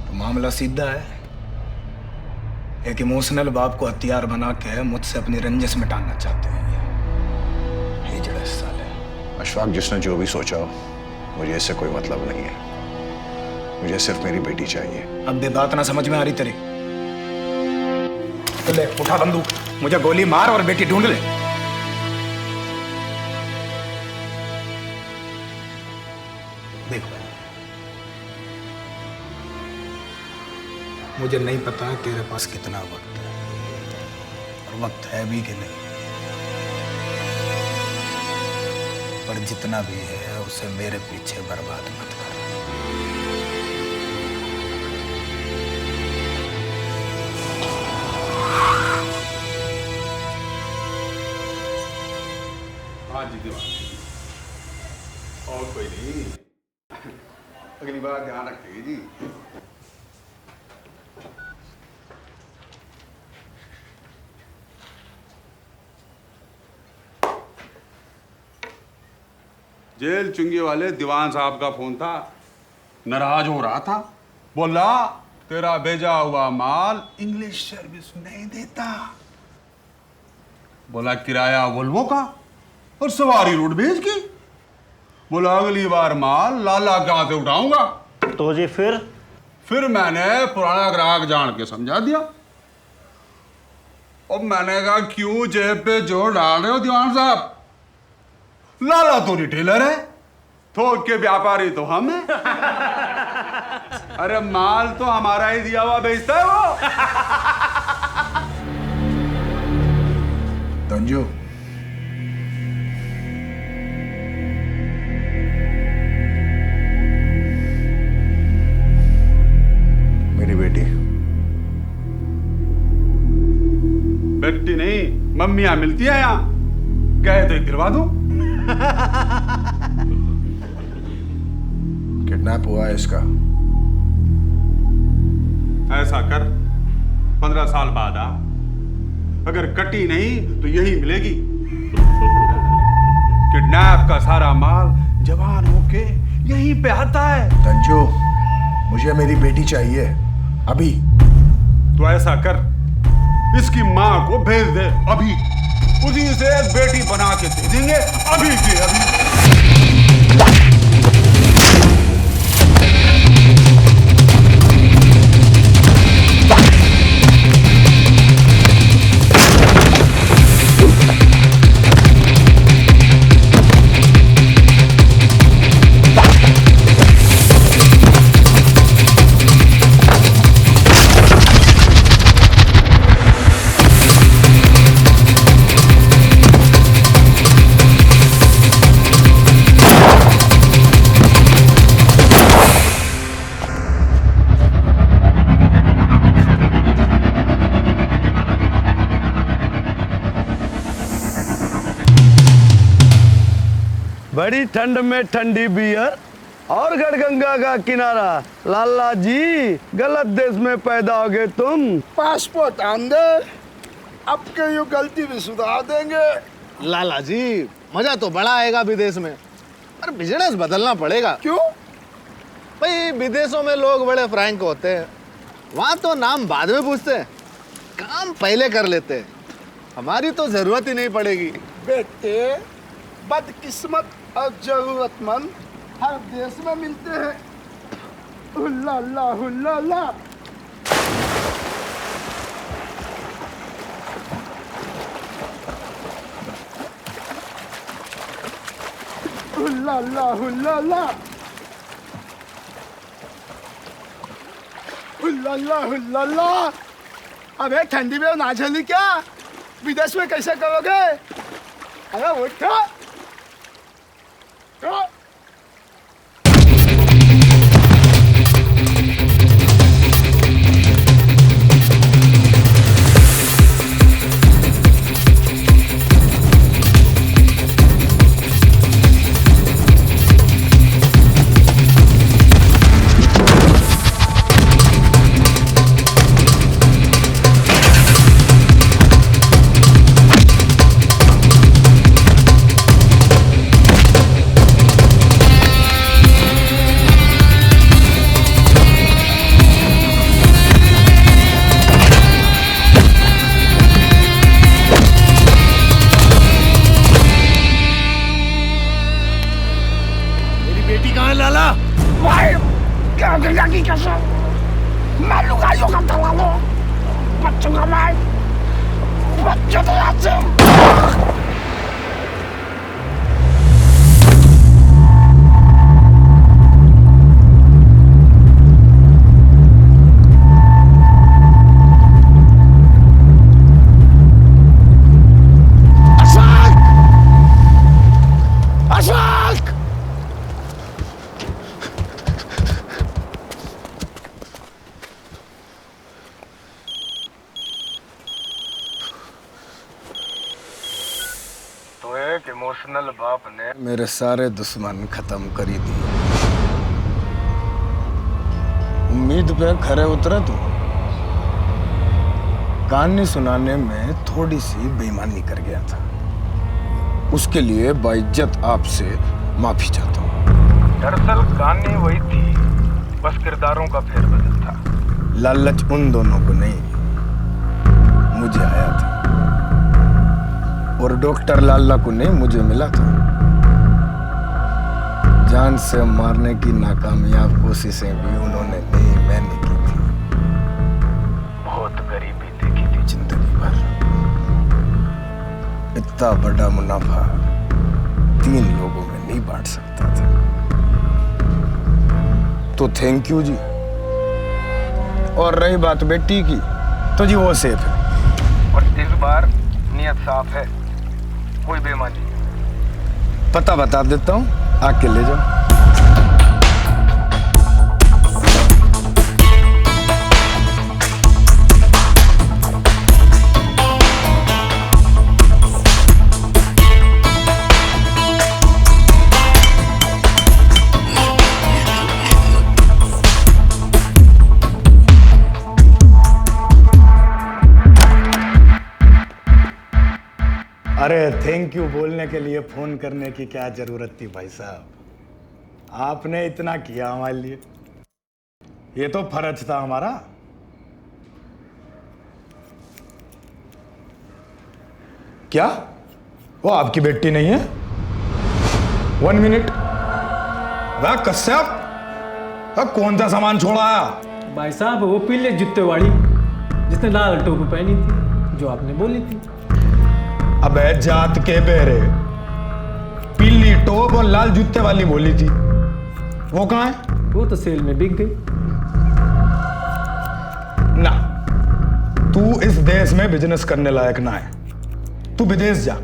तो मामला सीधा है। एक इमोशनल बाप को हथियार बना के मुझसे अपनी रंजिश मिटाना चाहते हैं। हिजड़े साले। अशफाक, जिसने जो भी सोचा हो, मुझे इससे कोई मतलब नहीं है। मुझे सिर्फ मेरी बेटी चाहिए। अब भी बात ना समझ में आ रही तेरी? तो ले, उठा बंदूक, मुझे गोली मार और बेटी ढूंढ ले। देख भाई, मुझे नहीं पता तेरे पास कितना वक्त है और वक्त है भी कि नहीं। पर जितना भी है उसे मेरे पीछे बर्बाद मत कर। हाँ जी दीवान, और कोई नहीं, अगली बार ध्यान रखेगी जी। जेल चुंगी वाले दीवान साहब का फोन था, नाराज हो रहा था, बोला तेरा भेजा हुआ माल इंग्लिश सर्विस नहीं देता। बोला किराया वोल्वो का और सवारी रोड भेज की। बोला अगली बार माल लाला कहां से उठाऊंगा। तो जी फिर मैंने पुराना ग्राहक जान के समझा दिया। और मैंने कहा क्यों जेब पे जोर डाल रहे हो दीवान साहब, लाला तो रिटेलर है, थोक के व्यापारी तो हम हैं। अरे माल तो हमारा ही दिया हुआ बेचता है वो। तंजू, मेरी बेटी। बेटी नहीं, मम्मियां मिलती है यहाँ, कहे तो दिलवा दूं। किडनैप हुआ है इसका। ऐसा कर, 15 साल बाद आ, अगर कटी नहीं तो यही मिलेगी। किडनैप का सारा माल जवान होके यहीं पे आता है। तंजू, मुझे मेरी बेटी चाहिए अभी। तो ऐसा कर, इसकी मां को भेज दे अभी, उसी से बेटी बना के दे देंगे अभी के अभी। बड़ी ठंड में ठंडी बियर और गढ़गंगा का किनारा। लाला जी, गलत देश में पैदा हो गए तुम। पासपोर्ट आन दे, अब के यू गलती भी सुधार देंगे। लाला जी, मजा तो बड़ा आएगा विदेश में, पर बिजनेस बदलना पड़ेगा। क्यों? भाई विदेशों में लोग बड़े फ्रैंक होते हैं, वहाँ तो नाम बाद में पूछते हैं, काम पहले कर लेते हैं। हमारी तो जरूरत ही नहीं पड़ेगी। बेटे, बदकिस्मत और जरूरतमंद हर देश में मिलते हैं। हुल्ला हुल्ला। हुल्ला हुल्ला। हुल्ला। अबे ठंडी में ना चली क्या? विदेश में कैसे करोगे? अरे उठो। की कसम, मैं लुगाइयों का दलाल हूँ, बच्चों का मैं, बच्चों तो याद से। एक इमोशनल बाप ने मेरे सारे दुश्मन खत्म करी दिए। उम्मीद पे खरे उतरा तू। कहानी सुनाने में थोड़ी सी बेईमानी कर गया था, उसके लिए बाइज्जत आपसे माफी चाहता हूँ। दरअसल कहानी वही थी, बस किरदारों का फेरबदल था। लालच उन दोनों को नहीं, मुझे आया था, और डॉक्टर लाला को नहीं, मुझे मिला था। जान से मारने की नाकामयाब कोशिशें भी उन्होंने नहीं, मैंने की थी। बहुत गरीबी देखी थी जिंदगी भर। इतना बड़ा मुनाफा 3 लोगों में नहीं बांट सकता था। तो थैंक यू जी। और रही बात बेटी की, तो जी वो सेफ है, और इस बार नियत साफ है, कोई बेईमानी। पता बता देता हूँ, आके ले जाओ। अरे थैंक यू बोलने के लिए फोन करने की क्या जरूरत थी भाई साहब, आपने इतना किया हमारे लिए, ये तो फर्ज था हमारा। क्या वो आपकी बेटी नहीं है? 1 मिनट, वह कश्यप कौन सा सामान छोड़ा आया? भाई साहब वो पीले जूते वाली जिसने लाल टोपी पहनी थी, जो आपने बोली थी। अबे जात के बेरे, पीली टोप और लाल जूते वाली बोली थी, वो कहाँ है? वो तो सेल में बिक गई। ना, तू इस देश में बिजनेस करने लायक ना है, तू विदेश जा।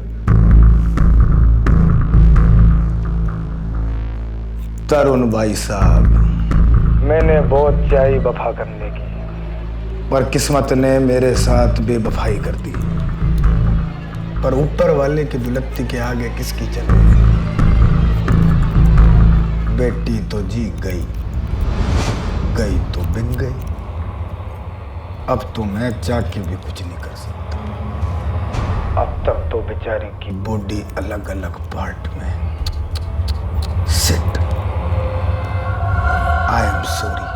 तरुण भाई साहब, मैंने बहुत चाही वफा करने की, पर किस्मत ने मेरे साथ बेवफाई कर दी। पर ऊपर वाले की दुलत्ती के आगे किसकी चले? बेटी तो जी गई, गई तो बिक गई। अब तो मैं चाह के भी कुछ नहीं कर सकता। अब तक तो बेचारी की बॉडी अलग अलग पार्ट में। Sit, I am sorry.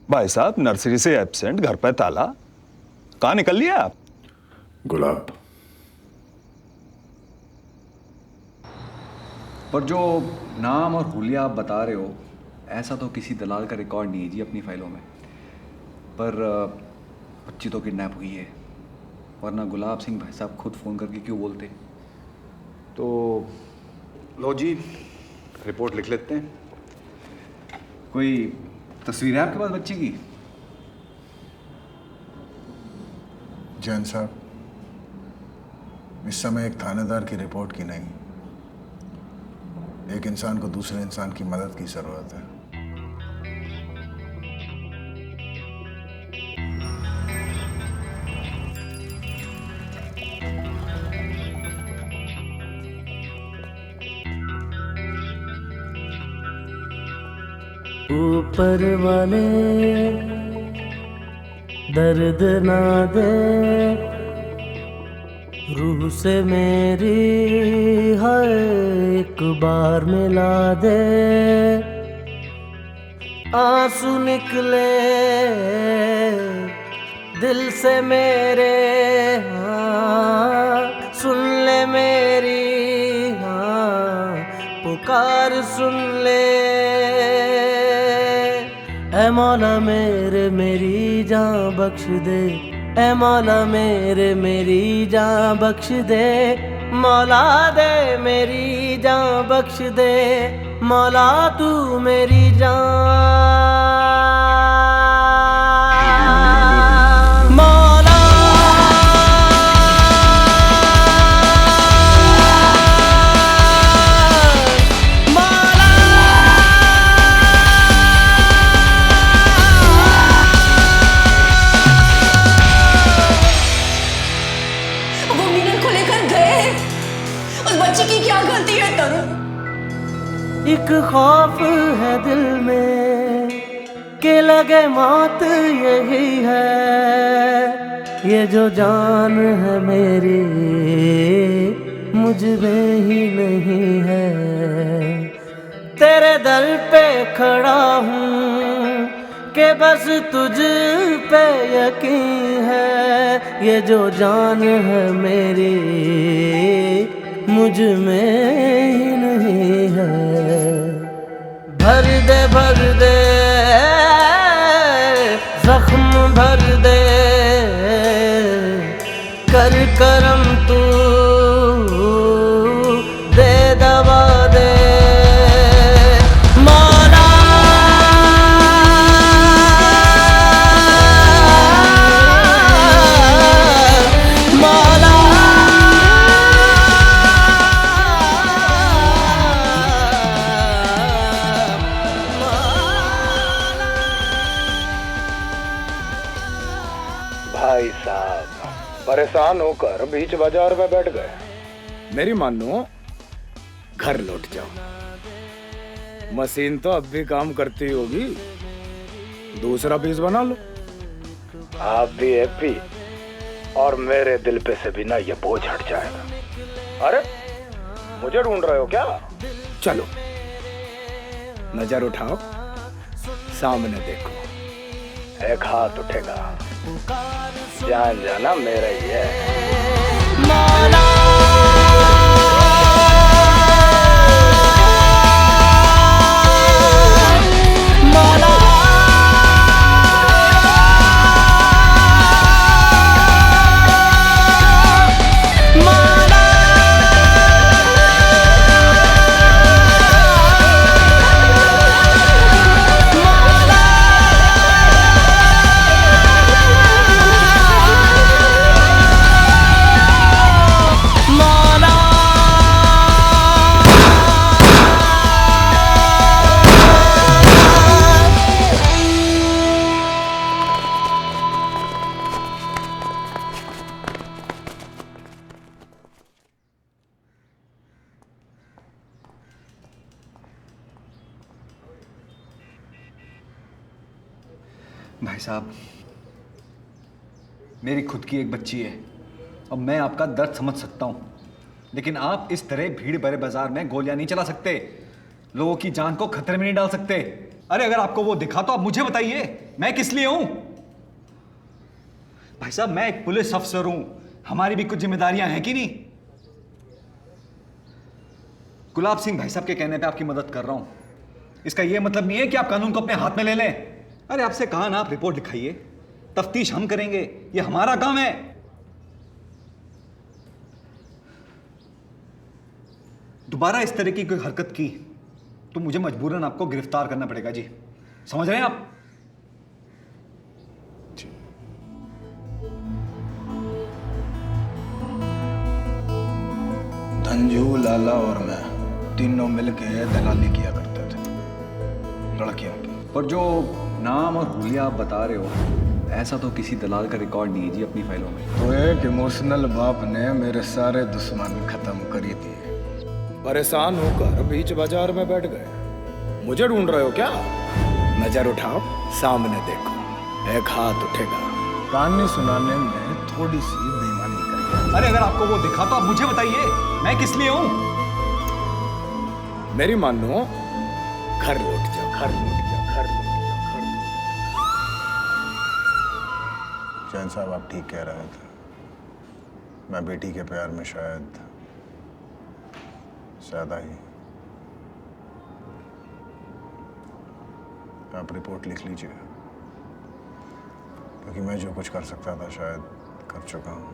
भाई साहब नर्सरी से एब्सेंट, घर पे ताला, कहाँ निकल लिया आप? गुलाब, पर जो नाम और हुलिया आप बता रहे हो, ऐसा तो किसी दलाल का रिकॉर्ड नहीं है जी अपनी फाइलों में। पर बच्ची तो किडनैप हुई है, वरना गुलाब सिंह भाई साहब खुद फ़ोन करके क्यों बोलते? तो लो जी, रिपोर्ट लिख लेते हैं। कोई तस्वीर है आपके पास बच्ची की? जैन साहब, इस समय एक थानेदार की रिपोर्ट की नहीं, एक इंसान को दूसरे इंसान की मदद की जरूरत है। ऊपर वाले दर्द ना दे, रूह से मेरी हर एक बार मिला दे। आंसू निकले दिल से मेरे, हाँ सुन ले मेरी, हाँ पुकार सुन ले। ऐ मौला मेरे मेरी जान बख्श दे, ऐ मौला मेरे मेरी जान बख्श दे, मौला दे मेरी जान बख्श दे, मौला तू मेरी जान। मौला वो मीनल को लेकर गए, उस बच्ची की क्या गलती है तरुण? एक खौफ है दिल में कि लगे मौत यही है, ये जो जान है मेरी मुझ में ही नहीं है। तेरे दर पे खड़ा हूँ कि बस तुझ पे यकीन है, ये जो जान है मेरी मुझ में ही नहीं है। भर दे जख्म भर दे, कर करम तू दे दवा दे। मौला मौला भाई साहब परेशान होकर बीच बाजार में बैठ गए। मेरी मानो घर लौट जाओ, मशीन तो अब भी काम करती होगी, दूसरा पीस बना लो। आप भी हैप्पी और मेरे दिल पे से भी ना ये बोझ हट जाएगा। अरे मुझे ढूंढ रहे हो क्या? चलो नजर उठाओ, सामने देखो। एक हाथ उठेगा, जान जाना मेरा ही है। भाई साहब, मेरी खुद की एक बच्ची है और मैं आपका दर्द समझ सकता हूं, लेकिन आप इस तरह भीड़ भरे बाजार में गोलियां नहीं चला सकते, लोगों की जान को खतरे में नहीं डाल सकते। अरे अगर आपको वो दिखा तो आप मुझे बताइए, मैं किस लिए हूं? भाई साहब, मैं एक पुलिस अफसर हूं, हमारी भी कुछ जिम्मेदारियां हैं कि नहीं? गुलाब सिंह भाई साहब के कहने पे आपकी मदद कर रहा हूं, इसका यह मतलब नहीं है कि आप कानून को अपने हाथ में ले लें। अरे आपसे कहा ना, आप रिपोर्ट लिखाइए, तफ्तीश हम करेंगे, ये हमारा काम है। दोबारा इस तरह की कोई हरकत की तो मुझे मजबूरन आपको गिरफ्तार करना पड़ेगा जी, समझ रहे हैं आप? धनजू, लाला और मैं तीनों मिलके दलाली किया करते थे लड़कियों की। पर जो नाम और हुलिया आप बता रहे हो, ऐसा तो किसी दलाल का रिकॉर्ड नहीं है जी अपनी फाइलों में। तो एक इमोशनल बाप ने मेरे सारे दुश्मन खत्म करी दिए। परेशान होकर बीच बाजार में बैठ गए, मुझे ढूंढ रहे हो क्या? नजर उठाओ, सामने देखो। एक हाथ उठेगा, कहानी सुनाने में थोड़ी सी बेईमानी करेगा। अरे अगर आपको वो दिखा तो आप मुझे बताइए, मैं किस लिए हूं? मेरी मानो घर लौट जाओ, घर लौट जाओ, घर लौट जाओ, घर लौट जाओ। चैन साहब, आप ठीक कह रहे थे। मैं बेटी के प्यार में शायद ज्यादा ही आप रिपोर्ट लिख लीजिए, क्योंकि मैं जो कुछ कर सकता था शायद कर चुका हूँ।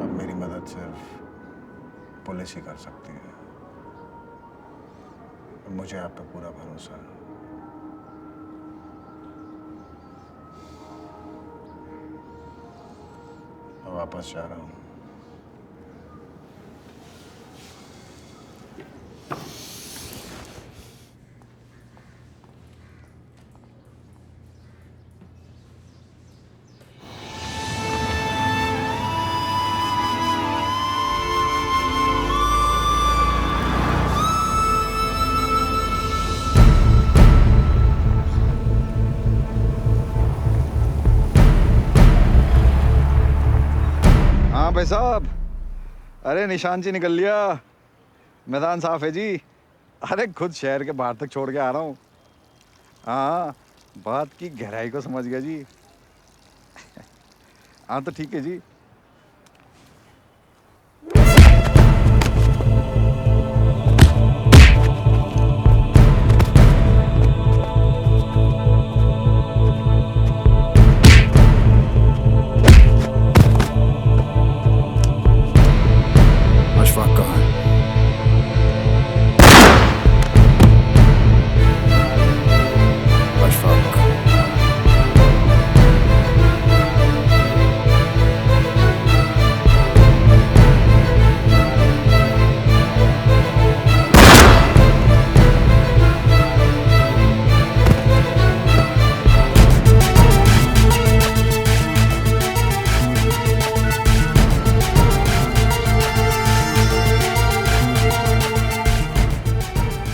अब मेरी मदद सिर्फ पुलिस ही कर सकती है। मुझे आप पे पूरा भरोसा है। मैं वापस जा रहा हूँ। भाई साहब, अरे निशान जी निकल लिया, मैदान साफ है जी। अरे खुद शहर के बाहर तक छोड़ के आ रहा हूँ। हाँ, बात की गहराई को समझ गया जी। हाँ तो ठीक है जी।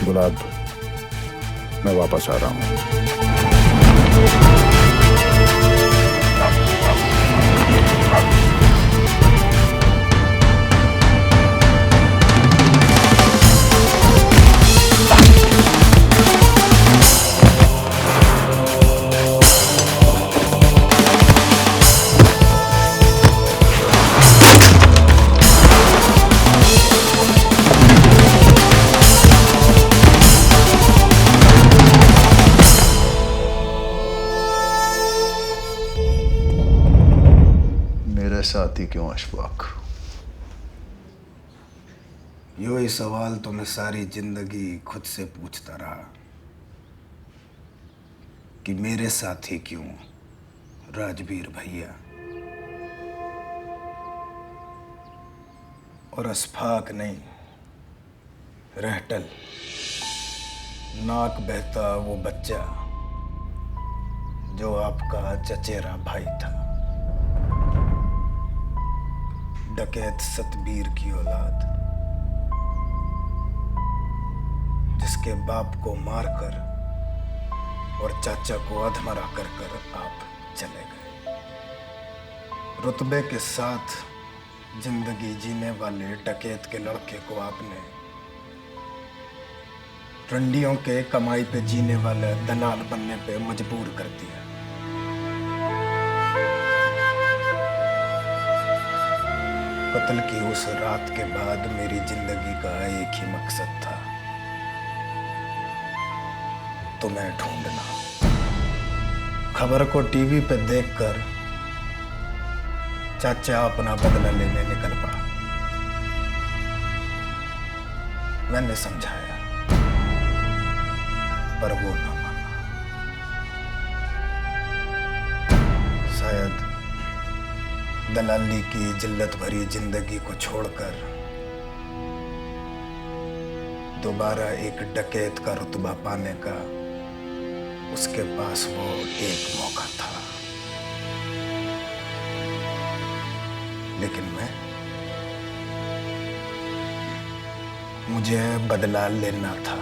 गुलाब, मैं वापस आ रहा हूँ। साथी क्यों अशफाक? यो ही सवाल तो मैं सारी जिंदगी खुद से पूछता रहा कि मेरे साथी क्यों राजवीर भैया। और अशफाक नहीं, रहटल, नाक बहता वो बच्चा जो आपका चचेरा भाई था, डकैत सतबीर की औलाद, जिसके बाप को मारकर और चाचा को अधमरा कर आप चले गए। रुतबे के साथ जिंदगी जीने वाले डकैत के लड़के को आपने रंडियों के कमाई पे जीने वाले दलाल बनने पे मजबूर कर दिया। कत्ल की उस रात के बाद मेरी जिंदगी का एक ही मकसद था, तुम्हें ढूंढना। खबर को टीवी पे देखकर चाचा अपना बदला लेने निकल पड़ा। मैंने समझाया पर वो ना माना। शायद दलाली की जिल्लत भरी जिंदगी को छोड़कर दोबारा एक डकैत का रुतबा पाने का उसके पास वो एक मौका था। लेकिन मुझे बदला लेना था,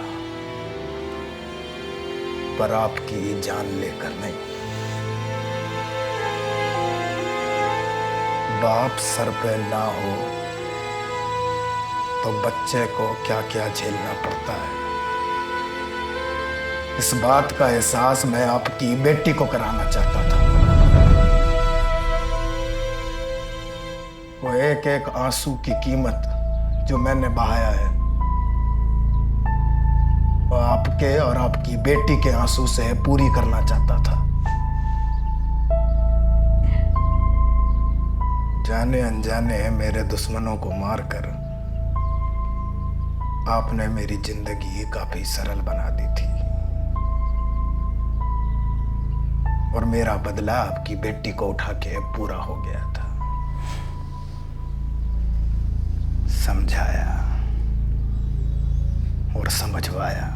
पर आपकी जान लेकर नहीं। बाप सर पे ना हो तो बच्चे को क्या क्या झेलना पड़ता है, इस बात का एहसास मैं आपकी बेटी को कराना चाहता था। वो एक एक आंसू की कीमत जो मैंने बहाया है वो आप आपके और आपकी बेटी के आंसू से पूरी करना चाहता था। जाने अनजाने मेरे दुश्मनों को मारकर आपने मेरी जिंदगी काफी सरल बना दी थी और मेरा बदला आपकी बेटी को उठा के पूरा हो गया था। समझाया और समझवाया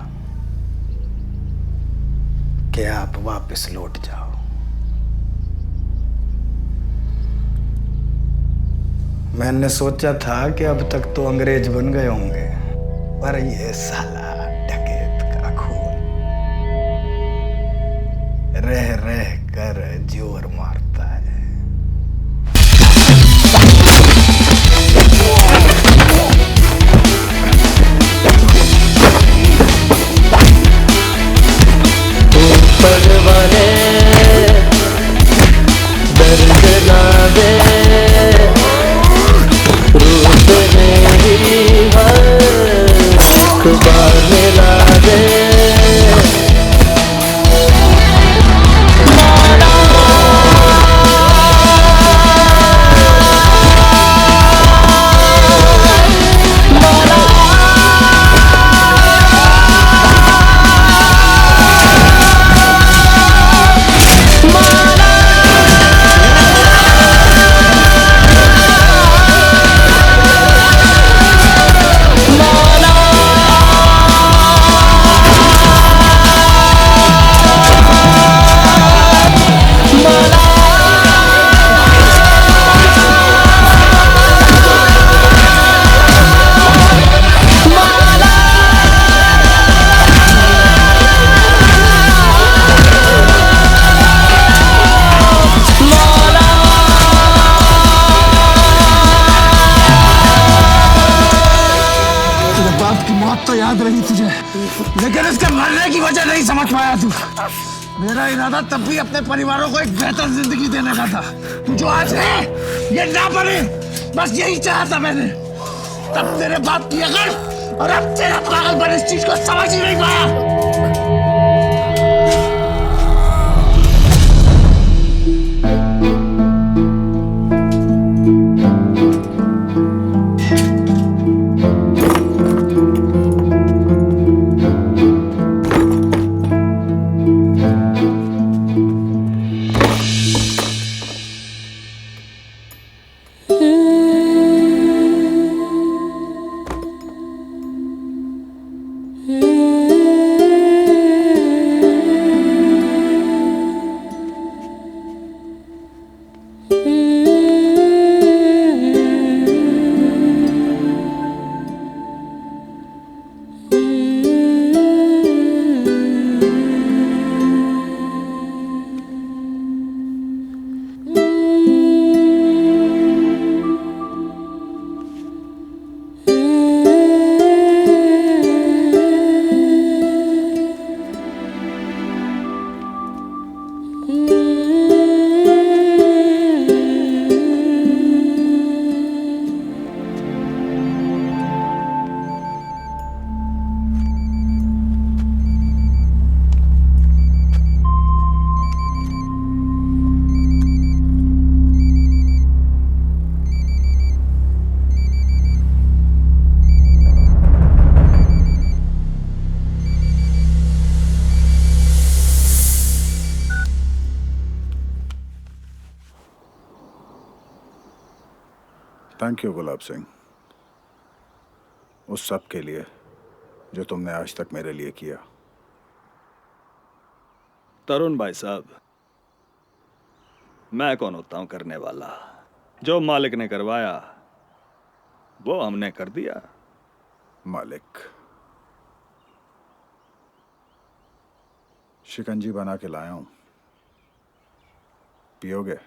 कि आप वापस लौट जाओ। मैंने सोचा था कि अब तक तो अंग्रेज बन गए होंगे, पर ये साला डकैत का खून रह रह कर जोर मारता है। ऊपर वाले दर्द ना दे, रूप मेरी हर बार मिला दे। लेकिन इसके मरने की वजह नहीं समझ पाया तू। मेरा इरादा तब भी अपने परिवारों को एक बेहतर जिंदगी देने का था। तू जो आज है ये ना बने, बस यही चाहा था मैंने। तब तेरे बाप की अकल और अब तेरा पागलपन इस चीज को समझ ही नहीं पाया। थैंक यू गुलाब सिंह, उस सब के लिए जो तुमने आज तक मेरे लिए किया। तरुण भाई साहब, मैं कौन होता हूं करने वाला? जो मालिक ने करवाया वो हमने कर दिया। मालिक, शिकंजी बना के लाया हूं, पियोगे?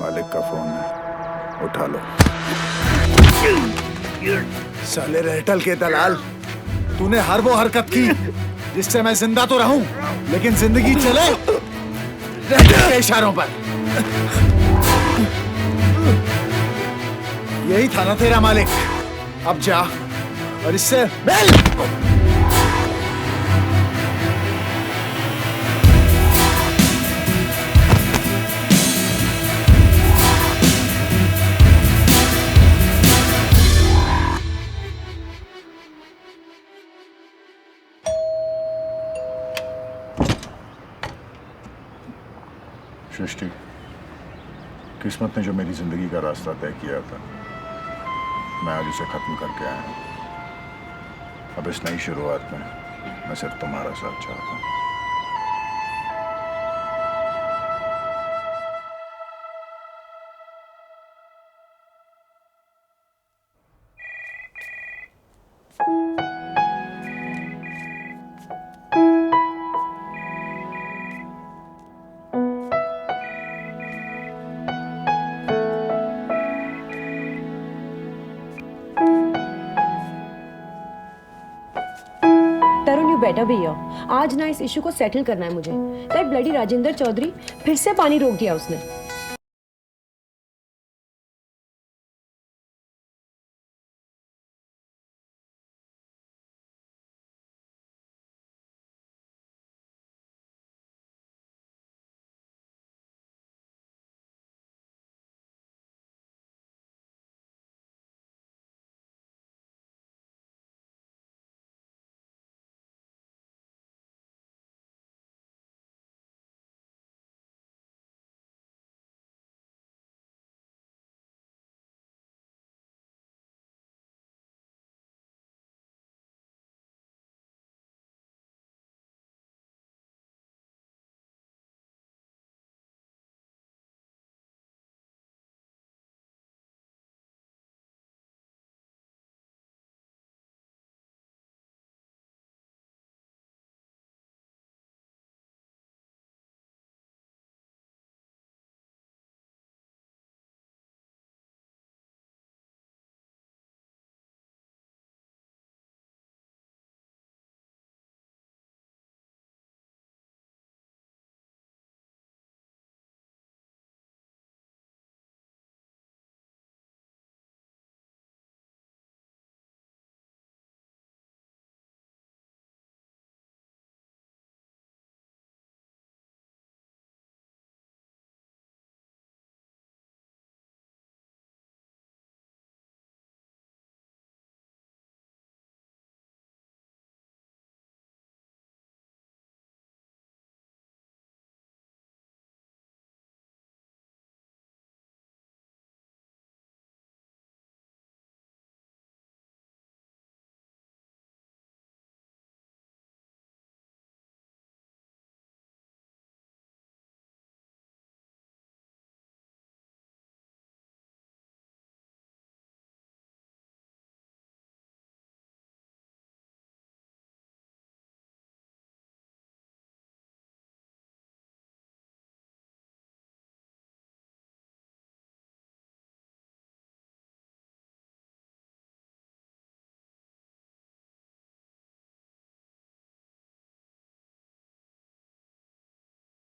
मालिक का फोन है, उठा लो। साले रहटल के दलाल, तूने हर वो हरकत की जिससे मैं जिंदा तो रहूं लेकिन जिंदगी चले रहने के इशारों पर। यही था ना तेरा मालिक, अब जा और इससे बेल। सृष्टि, किस्मत ने जो मेरी जिंदगी का रास्ता तय किया था, मैं आज उसे खत्म करके आया हूं। अब इस नई शुरुआत में मैं सिर्फ तुम्हारा साथ चाहता हूं। बेटा भैया, आज ना इस इशू को सेटल करना है मुझे। दैट ब्लडी राजेंद्र चौधरी फिर से पानी रोक दिया उसने।